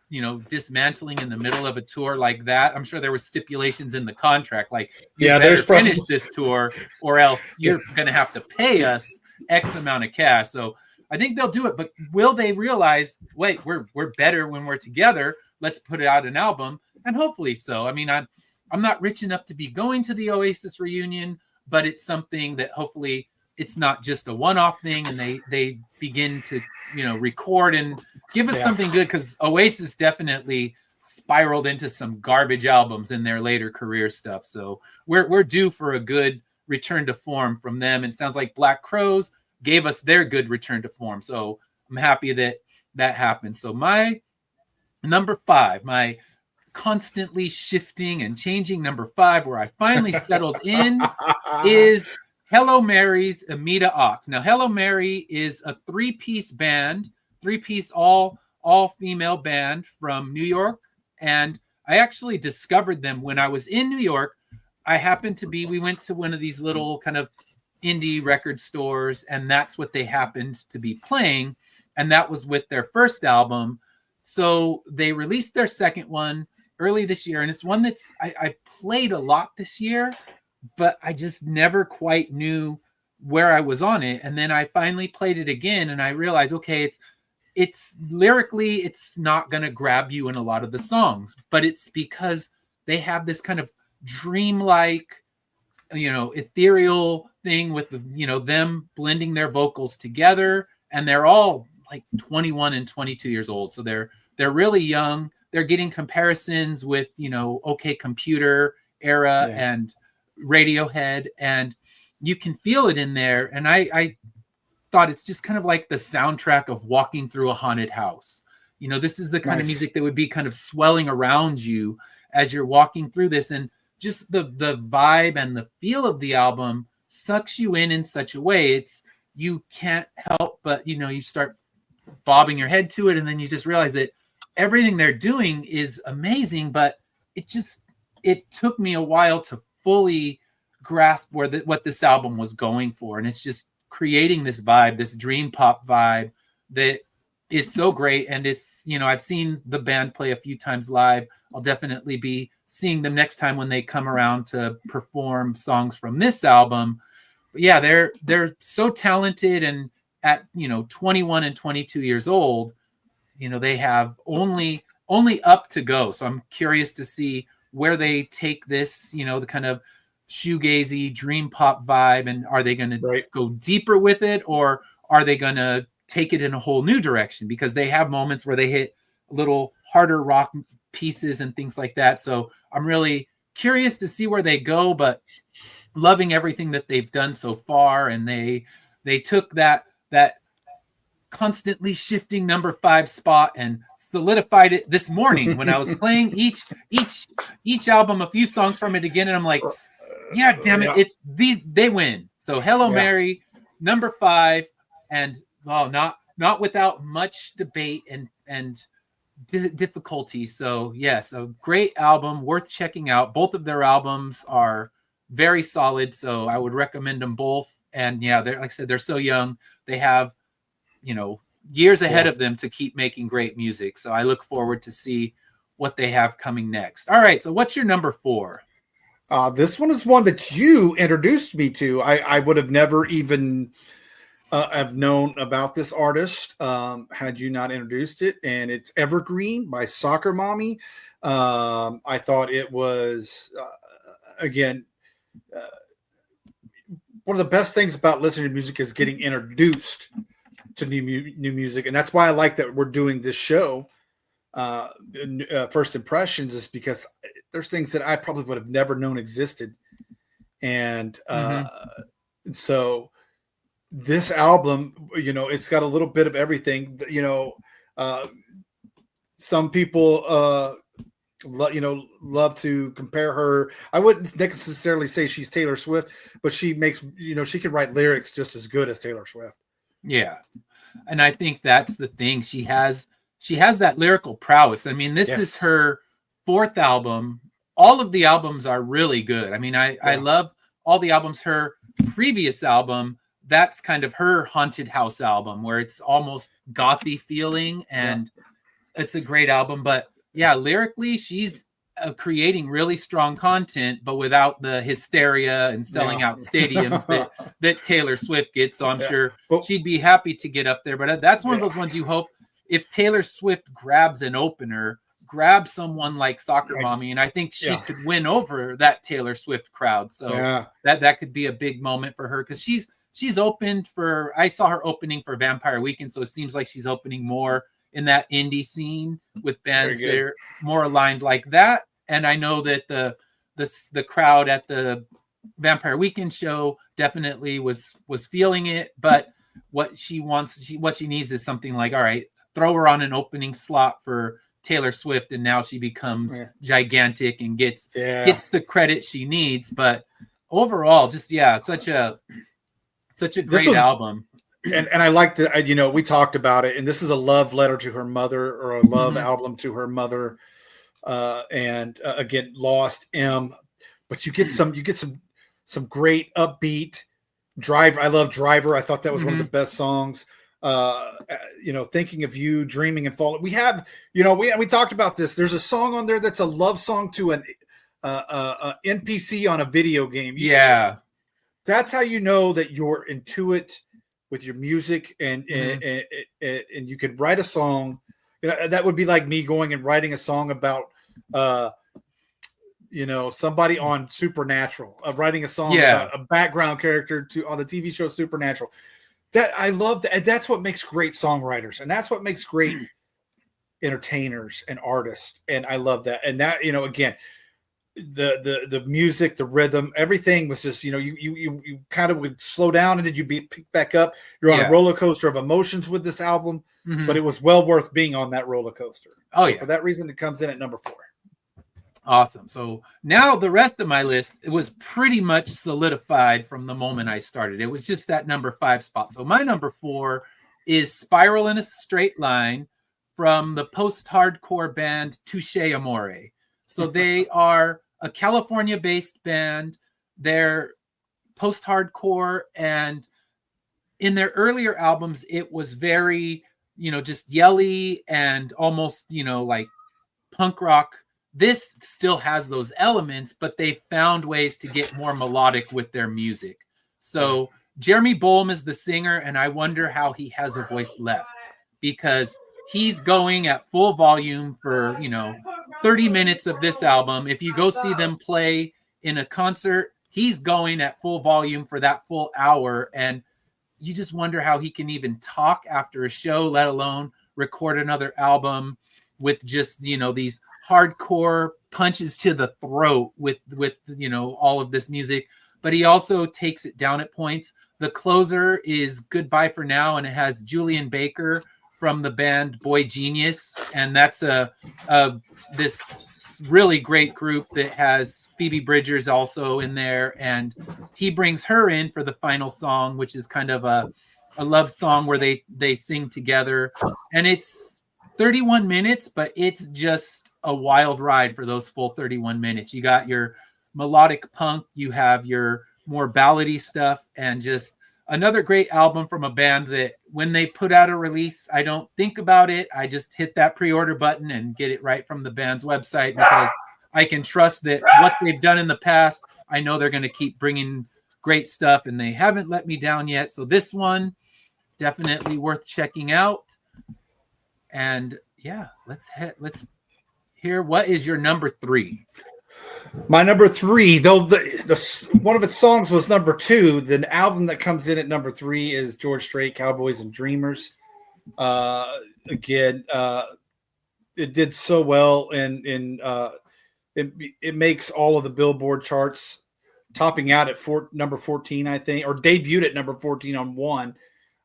you know, dismantling in the middle of a tour like that. I'm sure there were stipulations in the contract, like, you better finish this tour or else you're going to have to pay us X amount of cash. So I think they'll do it, but will they realize, wait, we're better when we're together. Let's put out an album, and hopefully so. I mean, I'm not rich enough to be going to the Oasis reunion, but it's something that hopefully it's not just a one-off thing, and they begin to, you know, record and give us something good, because Oasis definitely spiraled into some garbage albums in their later career stuff. So we're due for a good return to form from them. And it sounds like Black Crowes gave us their good return to form. So I'm happy that happened. So my number 5, my constantly shifting and changing number 5, where I finally settled in, is Hello Mary's Amita Ox. Now, Hello Mary is a 3-piece band, 3-piece all-female band from New York. And I actually discovered them when I was in New York. We went to one of these little kind of indie record stores, and that's what they happened to be playing. And that was with their first album. So they released their second one early this year. And it's one that's I played a lot this year, but I just never quite knew where I was on it. And then I finally played it again, and I realized, okay, it's lyrically, it's not going to grab you in a lot of the songs, but it's because they have this kind of dreamlike, you know, ethereal thing with the, you know, them blending their vocals together, and they're all like 21 and 22 years old. So they're really young. They're getting comparisons with, you know, OK Computer era and Radiohead, and you can feel it in there. And I thought it's just kind of like the soundtrack of walking through a haunted house. You know, this is the kind of music that would be kind of swelling around you as you're walking through this. And just the vibe and the feel of the album sucks you in such a way. You can't help but, you know, you start bobbing your head to it, and then you just realize that everything they're doing is amazing, but it took me a while to fully grasp what this album was going for. And it's just creating this vibe, this dream pop vibe that is so great. And it's, you know, I've seen the band play a few times live. I'll definitely be seeing them next time when they come around to perform songs from this album. But yeah, they're so talented, and at, you know, 21 and 22 years old, you know, they have only up to go. So I'm curious to see where they take this, you know, the kind of shoegazy dream pop vibe, and are they going to go deeper with it, or are they going to take it in a whole new direction? Because they have moments where they hit a little harder rock pieces and things like that. So I'm really curious to see where they go, but loving everything that they've done so far. And they took that constantly shifting number 5 spot and solidified it this morning when I was playing each album, a few songs from it again, and I'm like, yeah, damn it, it's these, they win. So Hello Mary, number 5, and not without much debate and difficulty. So yes, a great album, worth checking out. Both of their albums are very solid, so I would recommend them both. And yeah, they're, like I said, they're so young. They have, years ahead of them to keep making great music. So I look forward to see what they have coming next. All right, so what's your number 4?
This one is one that you introduced me to. I would have never even have known about this artist had you not introduced it. And it's Evergreen by Soccer Mommy. I thought it was, again, one of the best things about listening to music is getting introduced to new music. And that's why I like that we're doing this show, First Impressions, is because there's things that I probably would have never known existed. And so this album, it's got a little bit of everything. Some people, love to compare her. I wouldn't necessarily say she's Taylor Swift, but she makes, she can write lyrics just as good as Taylor Swift.
Yeah. And I think that's the thing. She has that lyrical prowess. I mean, this is her 4th album. All of the albums are really good. I mean, I love all the albums. Her previous album, that's kind of her haunted house album where it's almost gothy feeling, and it's a great album. But yeah, lyrically, she's creating really strong content, but without the hysteria and selling out stadiums that Taylor Swift gets. So I'm sure she'd be happy to get up there. But that's one of those ones you hope, if Taylor Swift grabs an opener, grab someone like Soccer Mommy, and I think she could win over that Taylor Swift crowd. So that could be a big moment for her, because she's opened for, I saw her opening for Vampire Weekend, so it seems like she's opening more in that indie scene with bands that are more aligned like that. And I know that the crowd at the Vampire Weekend show definitely was feeling it, but what she needs is something like, all right, throw her on an opening slot for Taylor Swift, and now she becomes gigantic and gets the credit she needs. But overall, just such a great album.
And I like that, we talked about it, and this is a love letter to her mother, or a love album to her mother. And again, Lost M, but you get some great upbeat Driver. I love Driver. I thought that was one of the best songs. Thinking of You, Dreaming and Falling. We have, we talked about this. There's a song on there that's a love song to an NPC on a video game. That's how you know that you're into it with your music, and you could write a song. That would be like me going and writing a song about somebody on Supernatural, writing a song about a background character on the TV show Supernatural. That I love that. That's what makes great songwriters, and that's what makes great entertainers and artists. And I love that. And that, again, the music, the rhythm, everything was just, you kind of would slow down, and then you'd be picked back up. You're on a roller coaster of emotions with this album, but it was well worth being on that roller coaster. For that reason, it comes in at number 4.
Awesome. So now the rest of my list, it was pretty much solidified from the moment I started. It was just that number 5 spot. So my number 4 is Spiral in a Straight Line from the post-hardcore band Touche Amore. So they are a California-based band. They're post-hardcore, and in their earlier albums, it was very, just yelly and almost, like punk rock. This still has those elements, but they found ways to get more melodic with their music. So Jeremy Bolm is the singer, and I wonder how he has a voice left, because he's going at full volume for, 30 minutes of this album. If you go see them play in a concert, he's going at full volume for that full hour. And you just wonder how he can even talk after a show, let alone record another album with just, these hardcore punches to the throat with all of this music. But he also takes it down at points. the closer is Goodbye for Now, and it has Julian Baker from the band Boy Genius, and that's this really great group that has Phoebe Bridgers also in there, and he brings her in for the final song, which is kind of a love song where they sing together, and it's 31 minutes, but it's just a wild ride for those full 31 minutes. You got your melodic punk, you have your more ballady stuff, and just another great album from a band that when they put out a release, I don't think about it. I just hit that pre-order button and get it right from the band's website, because I can trust that what they've done in the past, I know they're going to keep bringing great stuff, and they haven't let me down yet. So this one, definitely worth checking out. And yeah, let's hear, what is your number 3?
My number 3, though the one of its songs was number 2, the album that comes in at number 3 is George Strait, Cowboys and Dreamers. Again, it did so well, and it makes all of the Billboard charts, topping out at number 14, I think, or debuted at number 14 on one,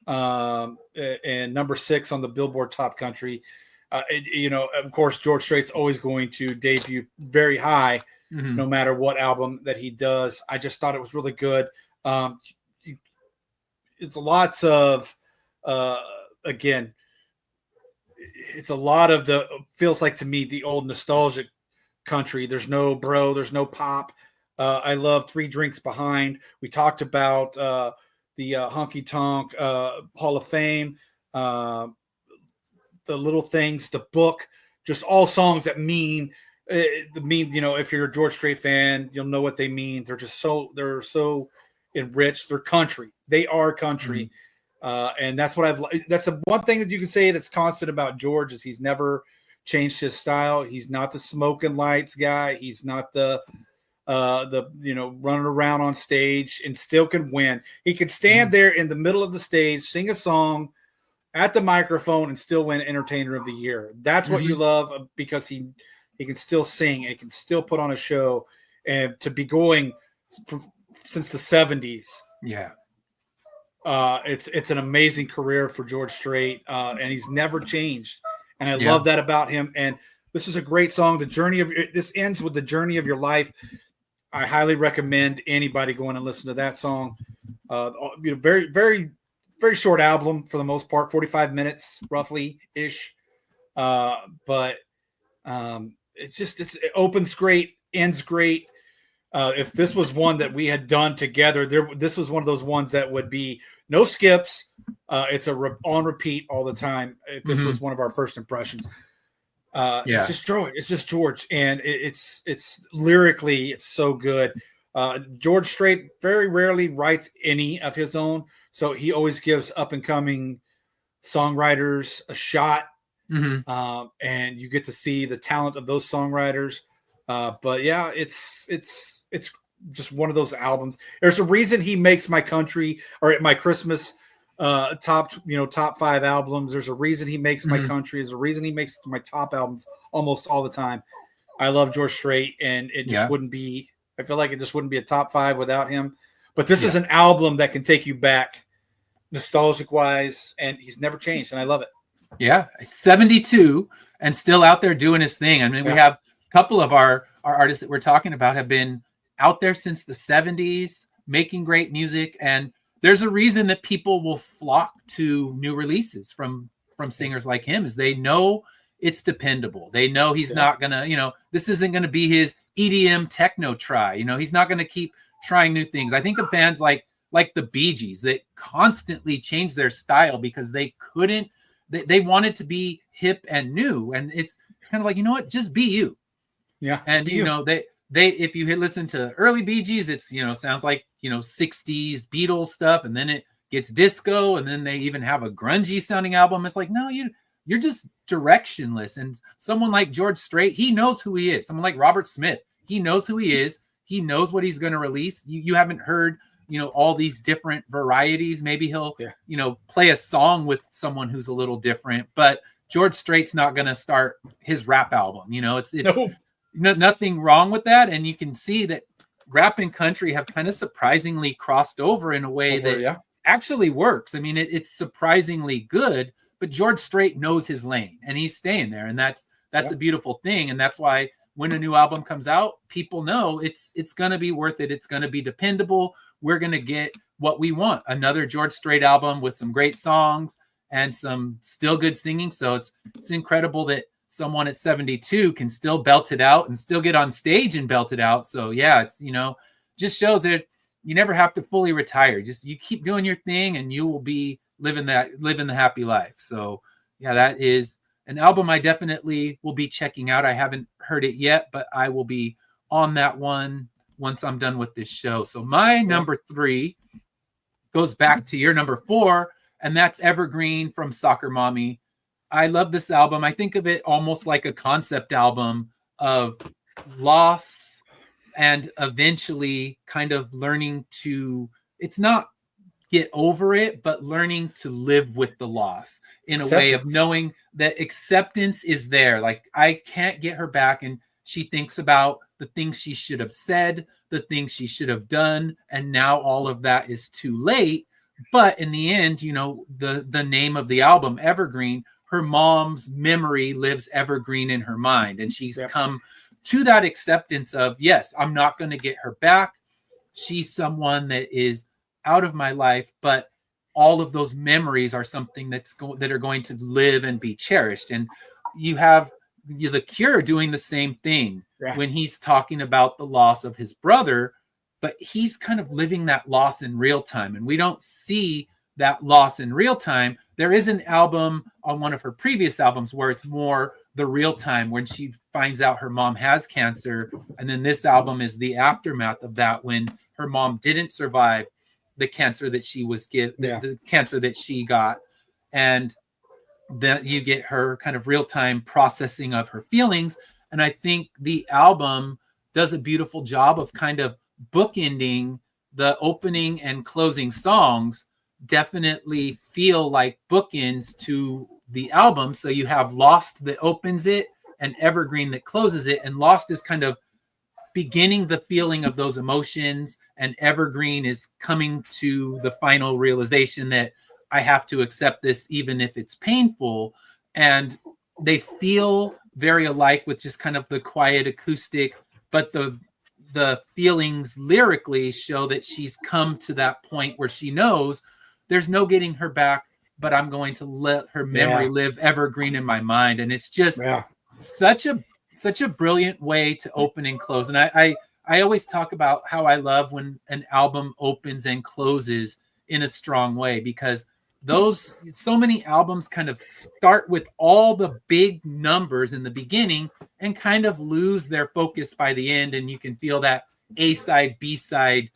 and number 6 on the Billboard Top Country. Of course, George Strait's always going to debut very high, no matter what album that he does. I just thought it was really good. It's lots of, again, it's a lot of feels like to me the old nostalgic country. There's no bro, there's no pop. I love Three Drinks Behind. We talked about the Honky Tonk Hall of Fame, The Little Things, the book, just all songs that mean, if you're a George Strait fan, you'll know what they mean. They're so enriched. They're country. They are country. And that's what that's the one thing that you can say that's constant about George, is he's never changed his style. He's not the smoking lights guy. He's not the running around on stage, and still can win. He could stand there in the middle of the stage, sing a song at the microphone, and still win Entertainer of the Year. That's what you love, because he can still sing, and he can still put on a show, and to be going since the 70s.
Yeah.
It's an amazing career for George Strait, and he's never changed. And I love that about him. And this is a great song. This ends with The Journey of Your Life. I highly recommend anybody going and listen to that song. Very, very, very short album for the most part, 45 minutes roughly ish. But it opens great, ends great. If this was one that we had done together, this was one of those ones that would be no skips. It's on repeat all the time. If this was one of our first impressions. It's just George. It's just George, and it's lyrically, it's so good. George Strait very rarely writes any of his own, so he always gives up and coming songwriters a shot, and you get to see the talent of those songwriters. But yeah, it's just one of those albums. There's a reason he makes my country, or at my Christmas top 5 albums. There's a reason he makes my country. There's a reason he makes my top albums almost all the time. I love George Strait, and it just wouldn't be, I feel like it just wouldn't be a top 5 without him. But this is an album that can take you back nostalgic wise, and he's never changed, and I love it.
Yeah. 72 and still out there doing his thing. I mean, we have a couple of our artists that we're talking about have been out there since the 70s, making great music, and there's a reason that people will flock to new releases from singers like him, is they know it's dependable. They know he's not going to, this isn't going to be his EDM techno try. He's not going to keep trying new things. I think of bands like the Bee Gees that constantly change their style because they couldn't, they wanted to be hip and new. And it's kind of like, you know what, just be you. Yeah. And, they if you listen to early Bee Gees, it's, sounds like, 60s Beatles stuff, and then it gets disco, and then they even have a grungy sounding album. It's like, no, you're just directionless. And someone like George Strait, he knows who he is. Someone like Robert Smith, he knows who he is. He knows what he's going to release. You haven't heard, all these different varieties. Maybe he'll, play a song with someone who's a little different, but George Strait's not going to start his rap album. It's nothing wrong with that. And you can see that rap and country have kind of surprisingly crossed over in a way that actually works. I mean, it's surprisingly good, but George Strait knows his lane and he's staying there. And that's a beautiful thing. And that's why when a new album comes out, people know it's going to be worth it. It's going to be dependable. We're going to get what we want. Another George Strait album with some great songs and some still good singing. So it's incredible that someone at 72 can still belt it out and still get on stage and belt it out. So yeah, it's, just shows that you never have to fully retire. Just you keep doing your thing and you will be living the happy life. So yeah, that is an album I definitely will be checking out. I haven't heard it yet, but I will be on that one once I'm done with this show. So my number 3 goes back to your number 4, and that's Evergreen from Soccer Mommy. I love this album. I think of it almost like a concept album of loss and eventually kind of learning to, it's not get over it, but learning to live with the loss in a way of knowing that acceptance is there. Like, I can't get her back. And she thinks about the things she should have said, the things she should have done. And now all of that is too late. But in the end, the name of the album, Evergreen, her mom's memory lives evergreen in her mind. And she's come to that acceptance of, yes, I'm not going to get her back. She's someone that is out of my life, but all of those memories are something that are going to live and be cherished. And you have The Cure doing the same thing when he's talking about the loss of his brother, but he's kind of living that loss in real time. And we don't see that loss in real time. There is an album on one of her previous albums where it's more the real time when she finds out her mom has cancer. And then this album is the aftermath of that, when her mom didn't survive the cancer that she was the cancer that she got. And that you get her kind of real time processing of her feelings. And I think the album does a beautiful job of kind of bookending. The opening and closing songs definitely feel like bookends to the album. So you have Lost that opens it and Evergreen that closes it. And Lost is kind of beginning the feeling of those emotions, and Evergreen is coming to the final realization that I have to accept this even if it's painful. And they feel very alike with just kind of the quiet acoustic, but the feelings lyrically show that she's come to that point where she knows there's no getting her back, but I'm going to let her memory live evergreen in my mind. And it's just such a brilliant way to open and close. And I always talk about how I love when an album opens and closes in a strong way, because so many albums kind of start with all the big numbers in the beginning and kind of lose their focus by the end. And you can feel that A-side, B-side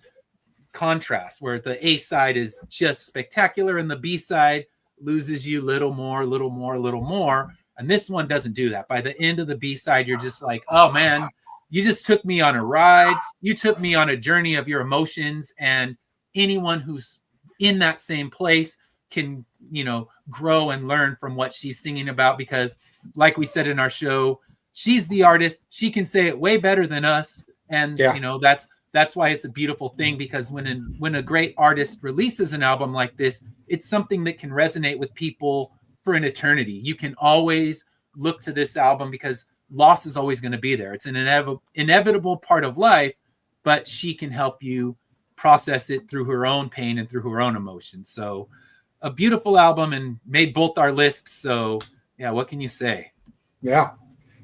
contrast, where the A-side is just spectacular and the B-side loses you little more. And this one doesn't do that. By the end of the B-side, you're just like, oh man, you just took me on a ride. You took me on a journey of your emotions. And anyone who's in that same place can, grow and learn from what she's singing about, because like we said in our show, she's the artist. She can say it way better than us. And, that's why it's a beautiful thing, because when a great artist releases an album like this, it's something that can resonate with people for an eternity. You can always look to this album because loss is always going to be there. It's an inevitable part of life, but she can help you process it through her own pain and through her own emotions. So a beautiful album, and made both our lists. So yeah, what can you say?
Yeah,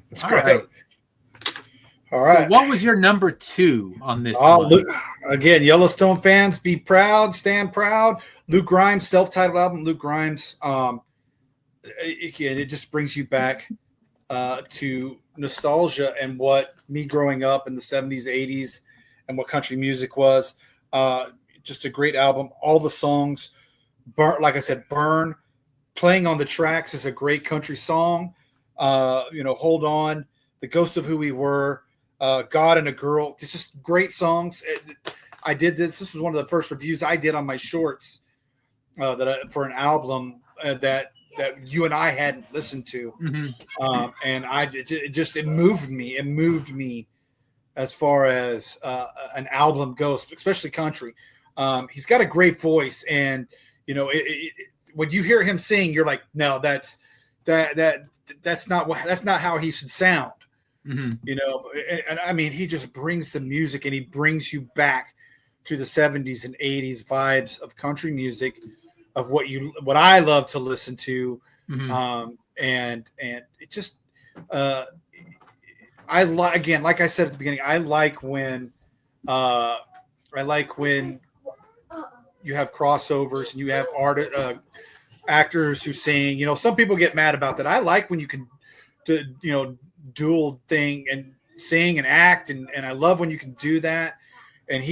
it's great. All right.
So what was your number 2 on this one?
Luke, again, Yellowstone fans, be proud, stand proud. Luke Grimes, self-titled album. Luke Grimes, again, it just brings you back to nostalgia and what me growing up in the 70s, 80s, and what country music was. Just a great album. All the songs, like I said, Burn, Playing on the Tracks is a great country song. Hold On, The Ghost of Who We Were, God and a Girl. It's just great songs. I did this. This was one of the first reviews I did on my shorts for an album that you and I hadn't listened to. Mm-hmm. And it moved me. It moved me as far as an album goes, especially country. He's got a great voice, and when you hear him sing, you're like, no, that's not how he should sound.
Mm-hmm.
And I mean, he just brings the music, and he brings you back to the 70s and 80s vibes of country music, of what I love to listen to.
Mm-hmm.
And it just, again, like I said at the beginning, I like when you have crossovers and you have actors who sing. Some people get mad about that. I like when you can dual thing and sing and act, and I love when you can do that. And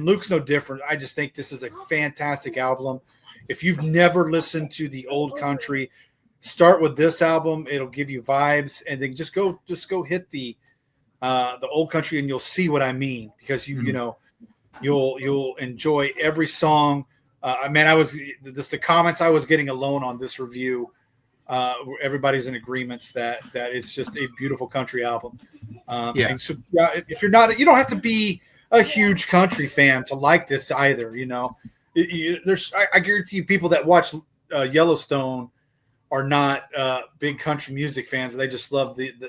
Luke's no different. I just think this is a fantastic album. If you've never listened to the old country, start with this album. It'll give you vibes, and then just go hit the old country, and you'll see what I mean, because you'll enjoy every song. Man, I was just the comments I was getting alone on this review. Everybody's in agreements that it's just a beautiful country album. And so if you're not, you don't have to be a huge country fan to like this either. I guarantee you, people that watch Yellowstone are not big country music fans. They just love they'd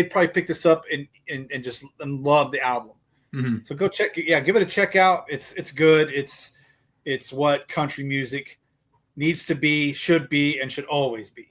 probably pick this up and just love the album.
Mm-hmm.
So go give it a check out. It's good. It's what country music needs to be, should be, and should always be.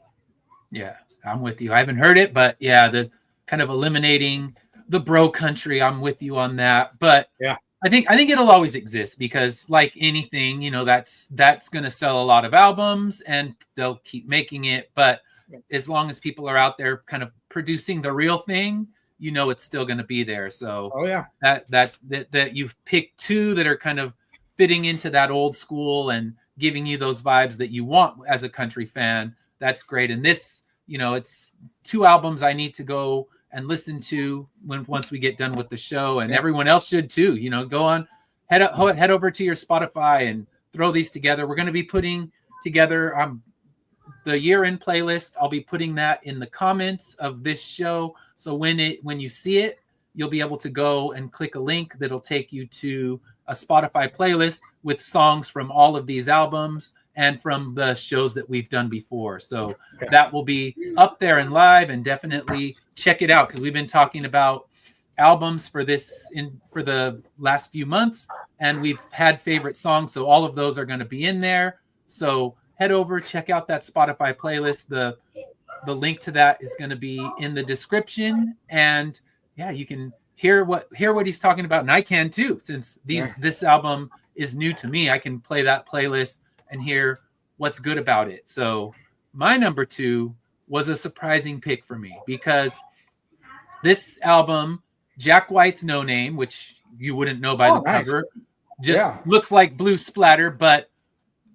Yeah, I'm with you. I haven't heard it, but yeah, the kind of eliminating the bro country, I'm with you on that. But
yeah,
I think it'll always exist, because like anything, that's going to sell a lot of albums, and they'll keep making it. But as long as people are out there kind of producing the real thing, it's still going to be there. So that you've picked two that are kind of fitting into that old school and giving you those vibes that you want as a country fan. That's great. And this, it's two albums I need to go and listen to once we get done with the show, and everyone else should too. Go on, head over to your Spotify and throw these together. We're going to be putting together the year-end playlist. I'll be putting that in the comments of this show. So when you see it, you'll be able to go and click a link that'll take you to a Spotify playlist with songs from all of these albums and from the shows that we've done before. So that will be up there and live, and definitely check it out, because we've been talking about albums for the last few months, and we've had favorite songs. So all of those are going to be in there. So head over, check out that Spotify playlist. The link to that is going to be in the description, and you can hear what he's talking about, and I can too, since this album is new to me. I can play that playlist and hear what's good about it. So my number 2 was a surprising pick for me, because this album, Jack White's No Name, which you wouldn't know by the cover, just looks like blue splatter. But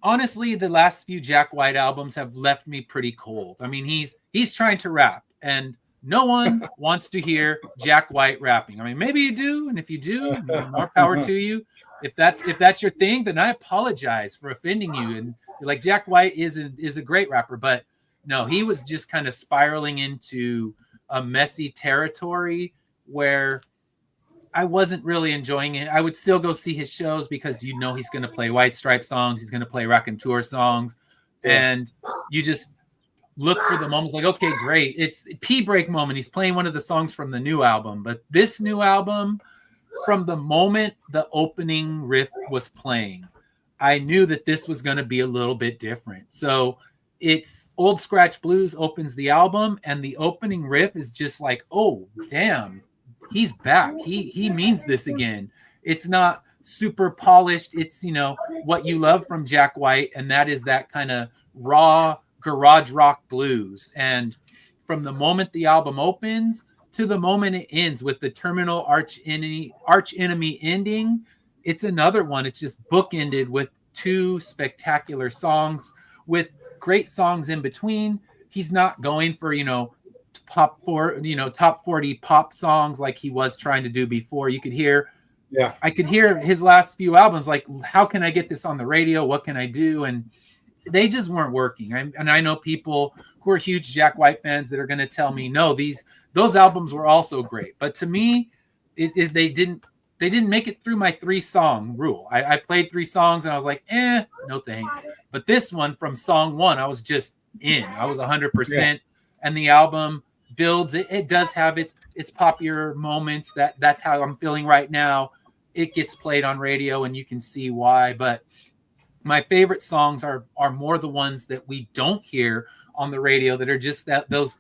honestly, the last few Jack White albums have left me pretty cold. I mean, he's trying to rap, and no one wants to hear Jack White rapping. I mean, maybe you do, and if you do, more power to you. If that's your thing, then I apologize for offending you. And you're like, Jack White is a great rapper, but no, he was just kind of spiraling into a messy territory where I wasn't really enjoying it. I would still go see his shows, because he's going to play White Stripe songs, he's going to play Raconteur songs, and you just look for the moments like, okay, great, it's P break moment. He's playing one of the songs from the new album, but this new album, from the moment the opening riff was playing, I knew that this was going to be a little bit different. So it's Old Scratch Blues opens the album, and the opening riff is just like, oh, damn, he's back. He means this again. It's not super polished. It's, what you love from Jack White, and that is that kind of raw garage rock blues. And from the moment the album opens to the moment it ends with the terminal arch enemy ending, it's another one. It's just bookended with 2 spectacular songs with great songs in between. He's not going for, top 40 pop songs like he was trying to do before. You could hear, I could hear his last few albums, like, how can I get this on the radio? What can I do? And they just weren't working. And I know people who are huge Jack White fans that are going to tell me, no, those albums were also great. But to me, they they didn't make it through my 3-song rule. I played 3 songs and I was like, no thanks. But this one, from song 1, I was just in. I was 100%. And the album builds. It does have its popular moments. That's how I'm feeling right now. It gets played on radio, and you can see why. But my favorite songs are more the ones that we don't hear on the radio, that are just those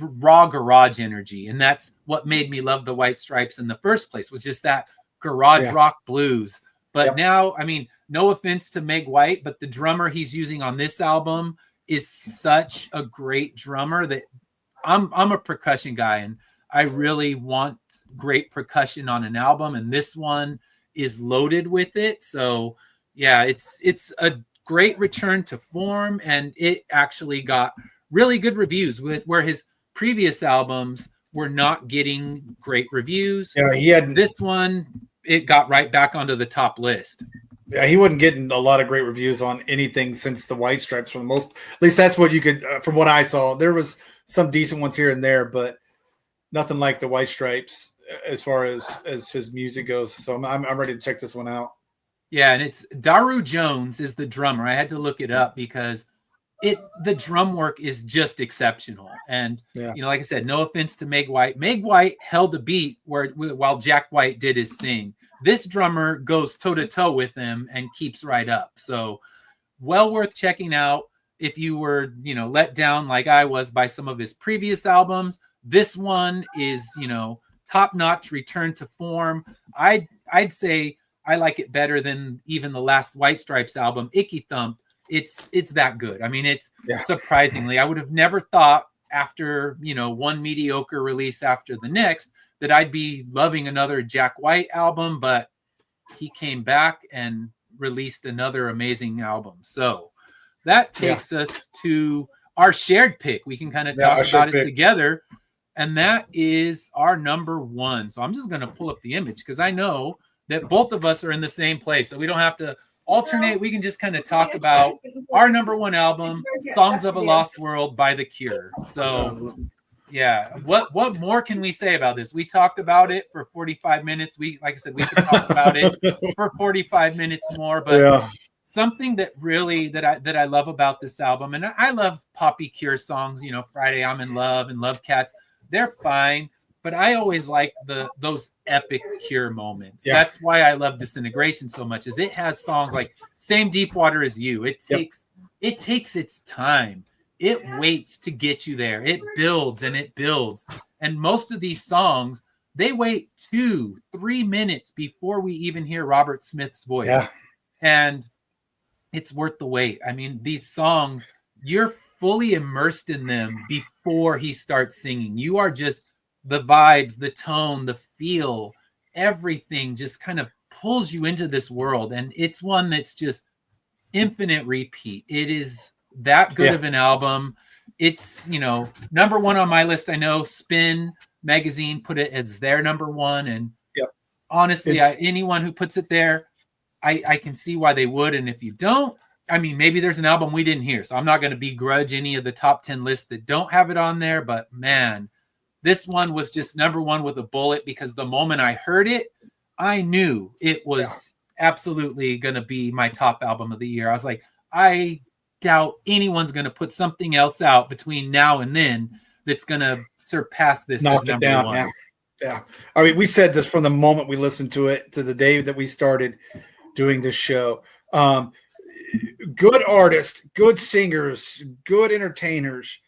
raw garage energy. And that's what made me love the White Stripes in the first place, was just that garage rock blues. But now, I mean, no offense to Meg White, but the drummer he's using on this album is such a great drummer that I'm a percussion guy, and I really want great percussion on an album, and this one is loaded with it. So yeah, it's a great return to form, and it actually got really good reviews, where his previous albums were not getting great reviews.
Yeah, he had
this one, it got right back onto the top list.
Yeah, he wasn't getting a lot of great reviews on anything since the White Stripes, for the most. At least that's what you could, from what I saw. There was some decent ones here and there, but nothing like the White Stripes as far as his music goes. So I'm ready to check this one out.
Yeah, and it's Daru Jones is the drummer. I had to look it up because the drum work is just exceptional. And like I said, no offense to Meg White. Meg White held a beat while Jack White did his thing. This drummer goes toe-to-toe with him and keeps right up. So well worth checking out. If you were, let down like I was by some of his previous albums, this one is, top-notch return to form. I'd say I like it better than even the last White Stripes album, Icky Thump. It's that good. I mean, it's surprisingly, I would have never thought after, one mediocre release after the next that I'd be loving another Jack White album, but he came back and released another amazing album. So that takes us to our shared pick. We can kind of talk about it together. And that is our number 1. So I'm just going to pull up the image because I know that both of us are in the same place. So we don't have to alternate. We can just kind of talk about our number 1 album, Songs of a Lost World by The Cure. So yeah, what more can we say about this? We talked about it for 45 minutes. Like I said, we could talk about it for 45 minutes more, but something that really that I love about this album, and I love poppy Cure songs, Friday I'm in Love and Love Cats. They're fine, but I always like those epic Cure moments. That's why I love Disintegration so much, is it has songs like Same Deep Water as You. It takes its time. It waits to get you there. It builds and it builds. And most of these songs, they wait 2-3 minutes before we even hear Robert Smith's voice. Yeah. And it's worth the wait. I mean, these songs, you're fully immersed in them before he starts singing. You are just the vibes, the tone, the feel, everything just kind of pulls you into this world. And it's one that's just infinite repeat. It is that good of an album. It's, number 1 on my list. I know Spin magazine put it as their number 1. And honestly, anyone who puts it there, I can see why they would. And if you don't, I mean, maybe there's an album we didn't hear. So I'm not going to begrudge any of the top 10 lists that don't have it on there. But man, this one was just number 1 with a bullet, because the moment I heard it, I knew it was absolutely going to be my top album of the year. I was like, I doubt anyone's going to put something else out between now and then that's going to surpass this.
Knock it down. 1. Yeah. I mean, we said this from the moment we listened to it to the day that we started doing this show. Good artists, good singers, good entertainers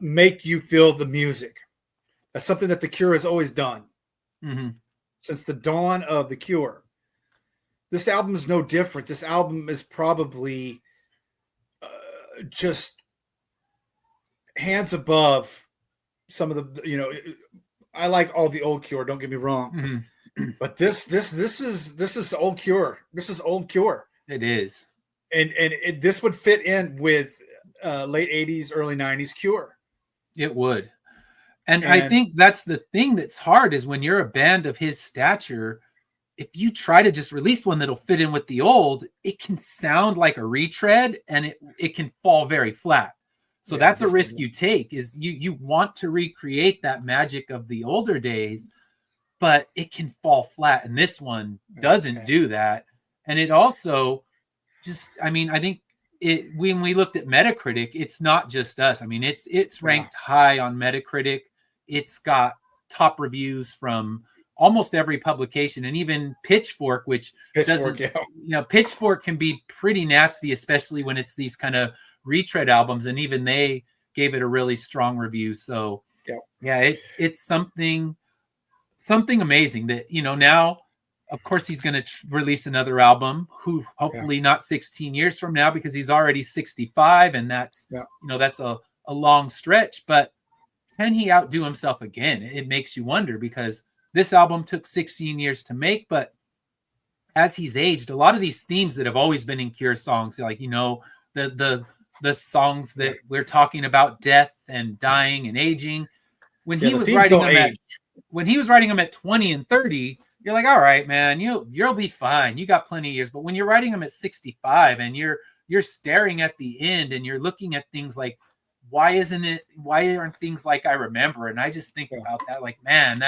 make you feel the music. That's something that The Cure has always done since the dawn of The Cure. This album is no different. This album is probably just hands above some of the, I like all the old Cure, don't get me wrong. But this is old Cure. This is old Cure.
It is.
And this would fit in with late 80s, early 90s Cure.
It would. And I think that's the thing that's hard, is when you're a band of his stature, if you try to just release one that'll fit in with the old, it can sound like a retread and it can fall very flat. So that's a risk you take, is you want to recreate that magic of the older days, but it can fall flat. And this one doesn't do that. And it also just, I mean, I think when we looked at Metacritic, it's not just us. I mean, it's ranked high on Metacritic. It's got top reviews from almost every publication, and even Pitchfork, which Pitchfork can be pretty nasty, especially when it's these kind of retread albums, and even they gave it a really strong review. So it's something amazing that, now, of course, he's going to release another album, who hopefully not 16 years from now, because he's already 65, and that's that's a long stretch. But can he outdo himself again? It makes you wonder, because this album took 16 years to make, but as he's aged, a lot of these themes that have always been in Cure songs, like, the songs that we're talking about, death and dying and aging, when he was writing them at 20 and 30, you're like, all right, man, you'll be fine. You got plenty of years. But when you're writing them at 65 and you're staring at the end and you're looking at things like, why aren't things like I remember? And I just think about that, like, man,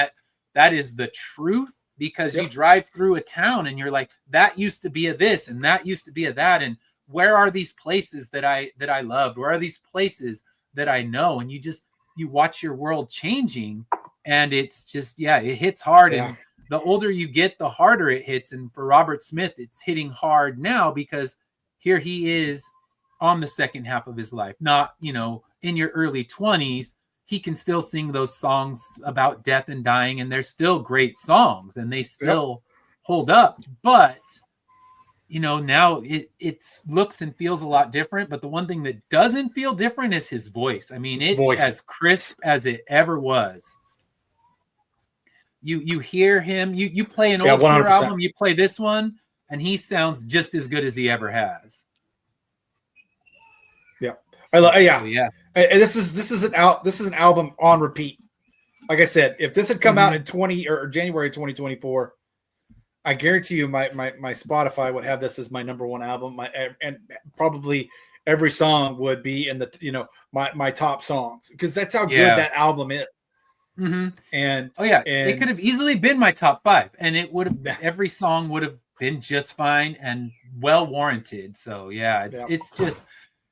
that is the truth, because you drive through a town and you're like, that used to be a this and that used to be a that. And where are these places that I loved? Where are these places that I know? And you watch your world changing, and it's just, it hits hard. And the older you get, the harder it hits. And for Robert Smith, it's hitting hard now, because here he is on the second half of his life, not, in your early 20s. He can still sing those songs about death and dying, and they're still great songs, and they still hold up. But, now it looks and feels a lot different. But the one thing that doesn't feel different is his voice. I mean, it's as crisp as it ever was. You hear him, you play an old Cure album, you play this one, and he sounds just as good as he ever has.
This is an album on repeat. Like I said, if this had come out in January 2024, I guarantee you my Spotify would have this as my number one album. And probably every song would be in the my top songs, because that's how good that album is.
Mm-hmm.
And
it could have easily been my top 5, and it would have every song would have been just fine and well warranted. So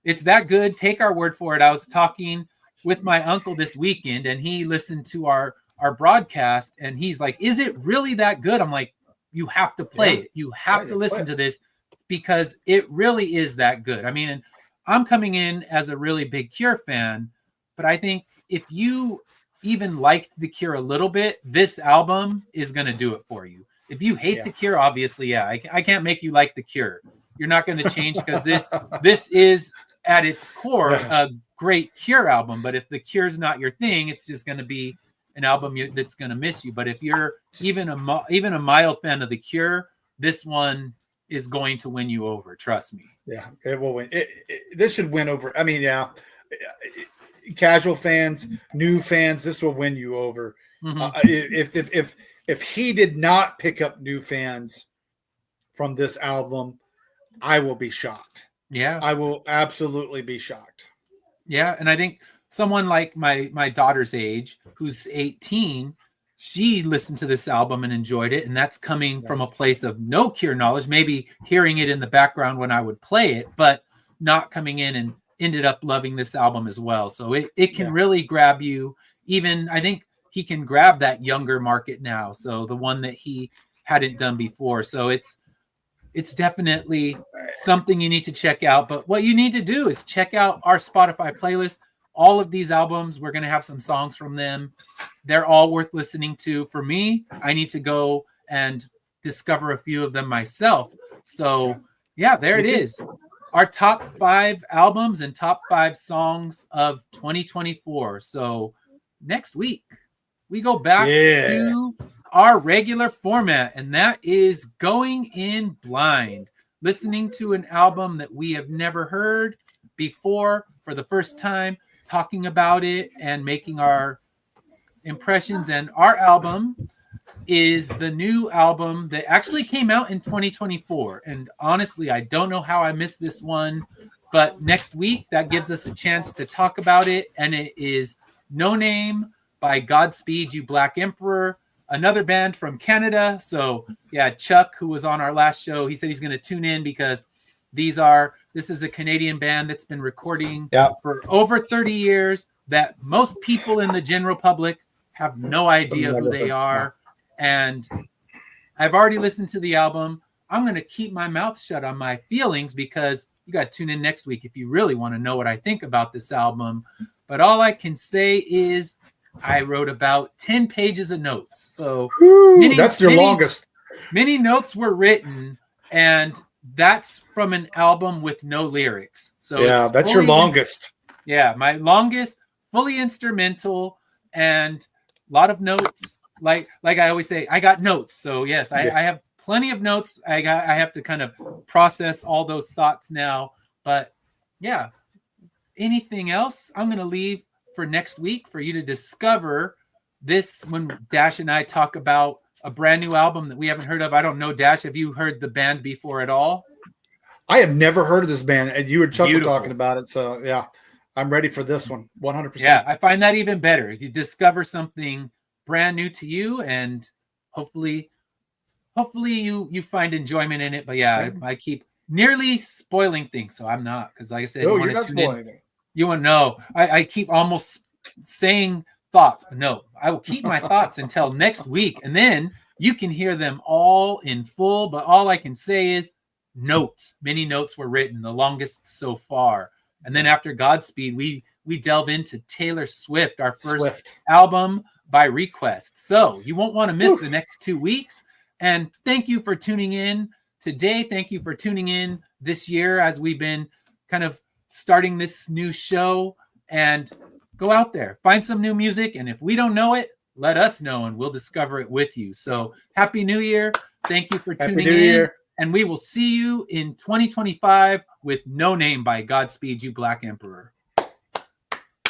it's that good. Take our word for it. I was talking with my uncle this weekend, and he listened to our broadcast, and he's like, is it really that good? I'm like, you have to play it. You have to listen to this, because it really is that good. I mean, and I'm coming in as a really big Cure fan, but I think if you even liked the Cure a little bit, this album is going to do it for you. If you hate the Cure, obviously, I can't make you like the Cure. You're not going to change, because this is at its core a great Cure album. But if the Cure's not your thing, it's just going to be an album that's going to miss you. But if you're even a mild fan of the Cure, this one is going to win you over. Trust me.
Yeah, it will win. This should win over. I mean, casual fans, new fans, this will win you over. Mm-hmm. If he did not pick up new fans from this album, I will be shocked.
Yeah,
I will absolutely be shocked.
Yeah, and I think someone like my daughter's age, who's 18, she listened to this album and enjoyed it, and that's coming from a place of no Cure knowledge, maybe hearing it in the background when I would play it, but not coming in and ended up loving this album as well. So it can really grab you. Even I think he can grab that younger market now, so the one that he hadn't done before. So it's definitely something you need to check out. But what you need to do is check out our Spotify playlist. All of these albums, we're going to have some songs from them. They're all worth listening to. For me, I need to go and discover a few of them myself. So there it is. Our top 5 albums and top 5 songs of 2024. So next week, we go back to our regular format, and that is going in blind, listening to an album that we have never heard before for the first time, talking about it and making our impressions. And our album is the new album that actually came out in 2024. And honestly, I don't know how I missed this one, but next week that gives us a chance to talk about it. And it is No Name by Godspeed You Black Emperor. another band from Canada. So yeah, Chuck, who was on our last show, he said he's going to tune in because this is a Canadian band that's been recording for over 30 years that most people in the general public have no idea who they are. And I've already listened to the album. I'm going to keep my mouth shut on my feelings because you got to tune in next week if you really want to know what I think about this album. But all I can say is I wrote about 10 pages of notes. So
that's your longest.
Many notes were written, and that's from an album with no lyrics. So
yeah, that's your longest.
Yeah, my longest, fully instrumental, and a lot of notes. Like I always say, I got notes. So yes, I have plenty of notes. I have to kind of process all those thoughts now. But yeah, anything else I'm going to leave for next week for you to discover this when Dash and I talk about a brand new album that we haven't heard of. I don't know, Dash, have you heard the band before at all?
I have never heard of this band, and you and Chuck were talking about it. So yeah, I'm ready for this one. 100%.
Yeah, I find that even better. You discover something brand new to you, and hopefully you find enjoyment in it. But yeah, I keep nearly spoiling things, so I'm not, because like I said,
you're not spoiling anything.
You want to know? I keep almost saying thoughts, but no, I will keep my thoughts until next week, and then you can hear them all in full. But all I can say is notes. Many notes were written, the longest so far. And then after Godspeed, we delve into Taylor Swift, our first album by request. So you won't want to miss the next 2 weeks. And thank you for tuning in today. Thank you for tuning in this year as we've been kind of starting this new show. And go out there, find some new music. And if we don't know it, let us know and we'll discover it with you. So Happy New Year. Thank you for tuning in. And we will see you in 2025 with No Name by Godspeed You Black Emperor.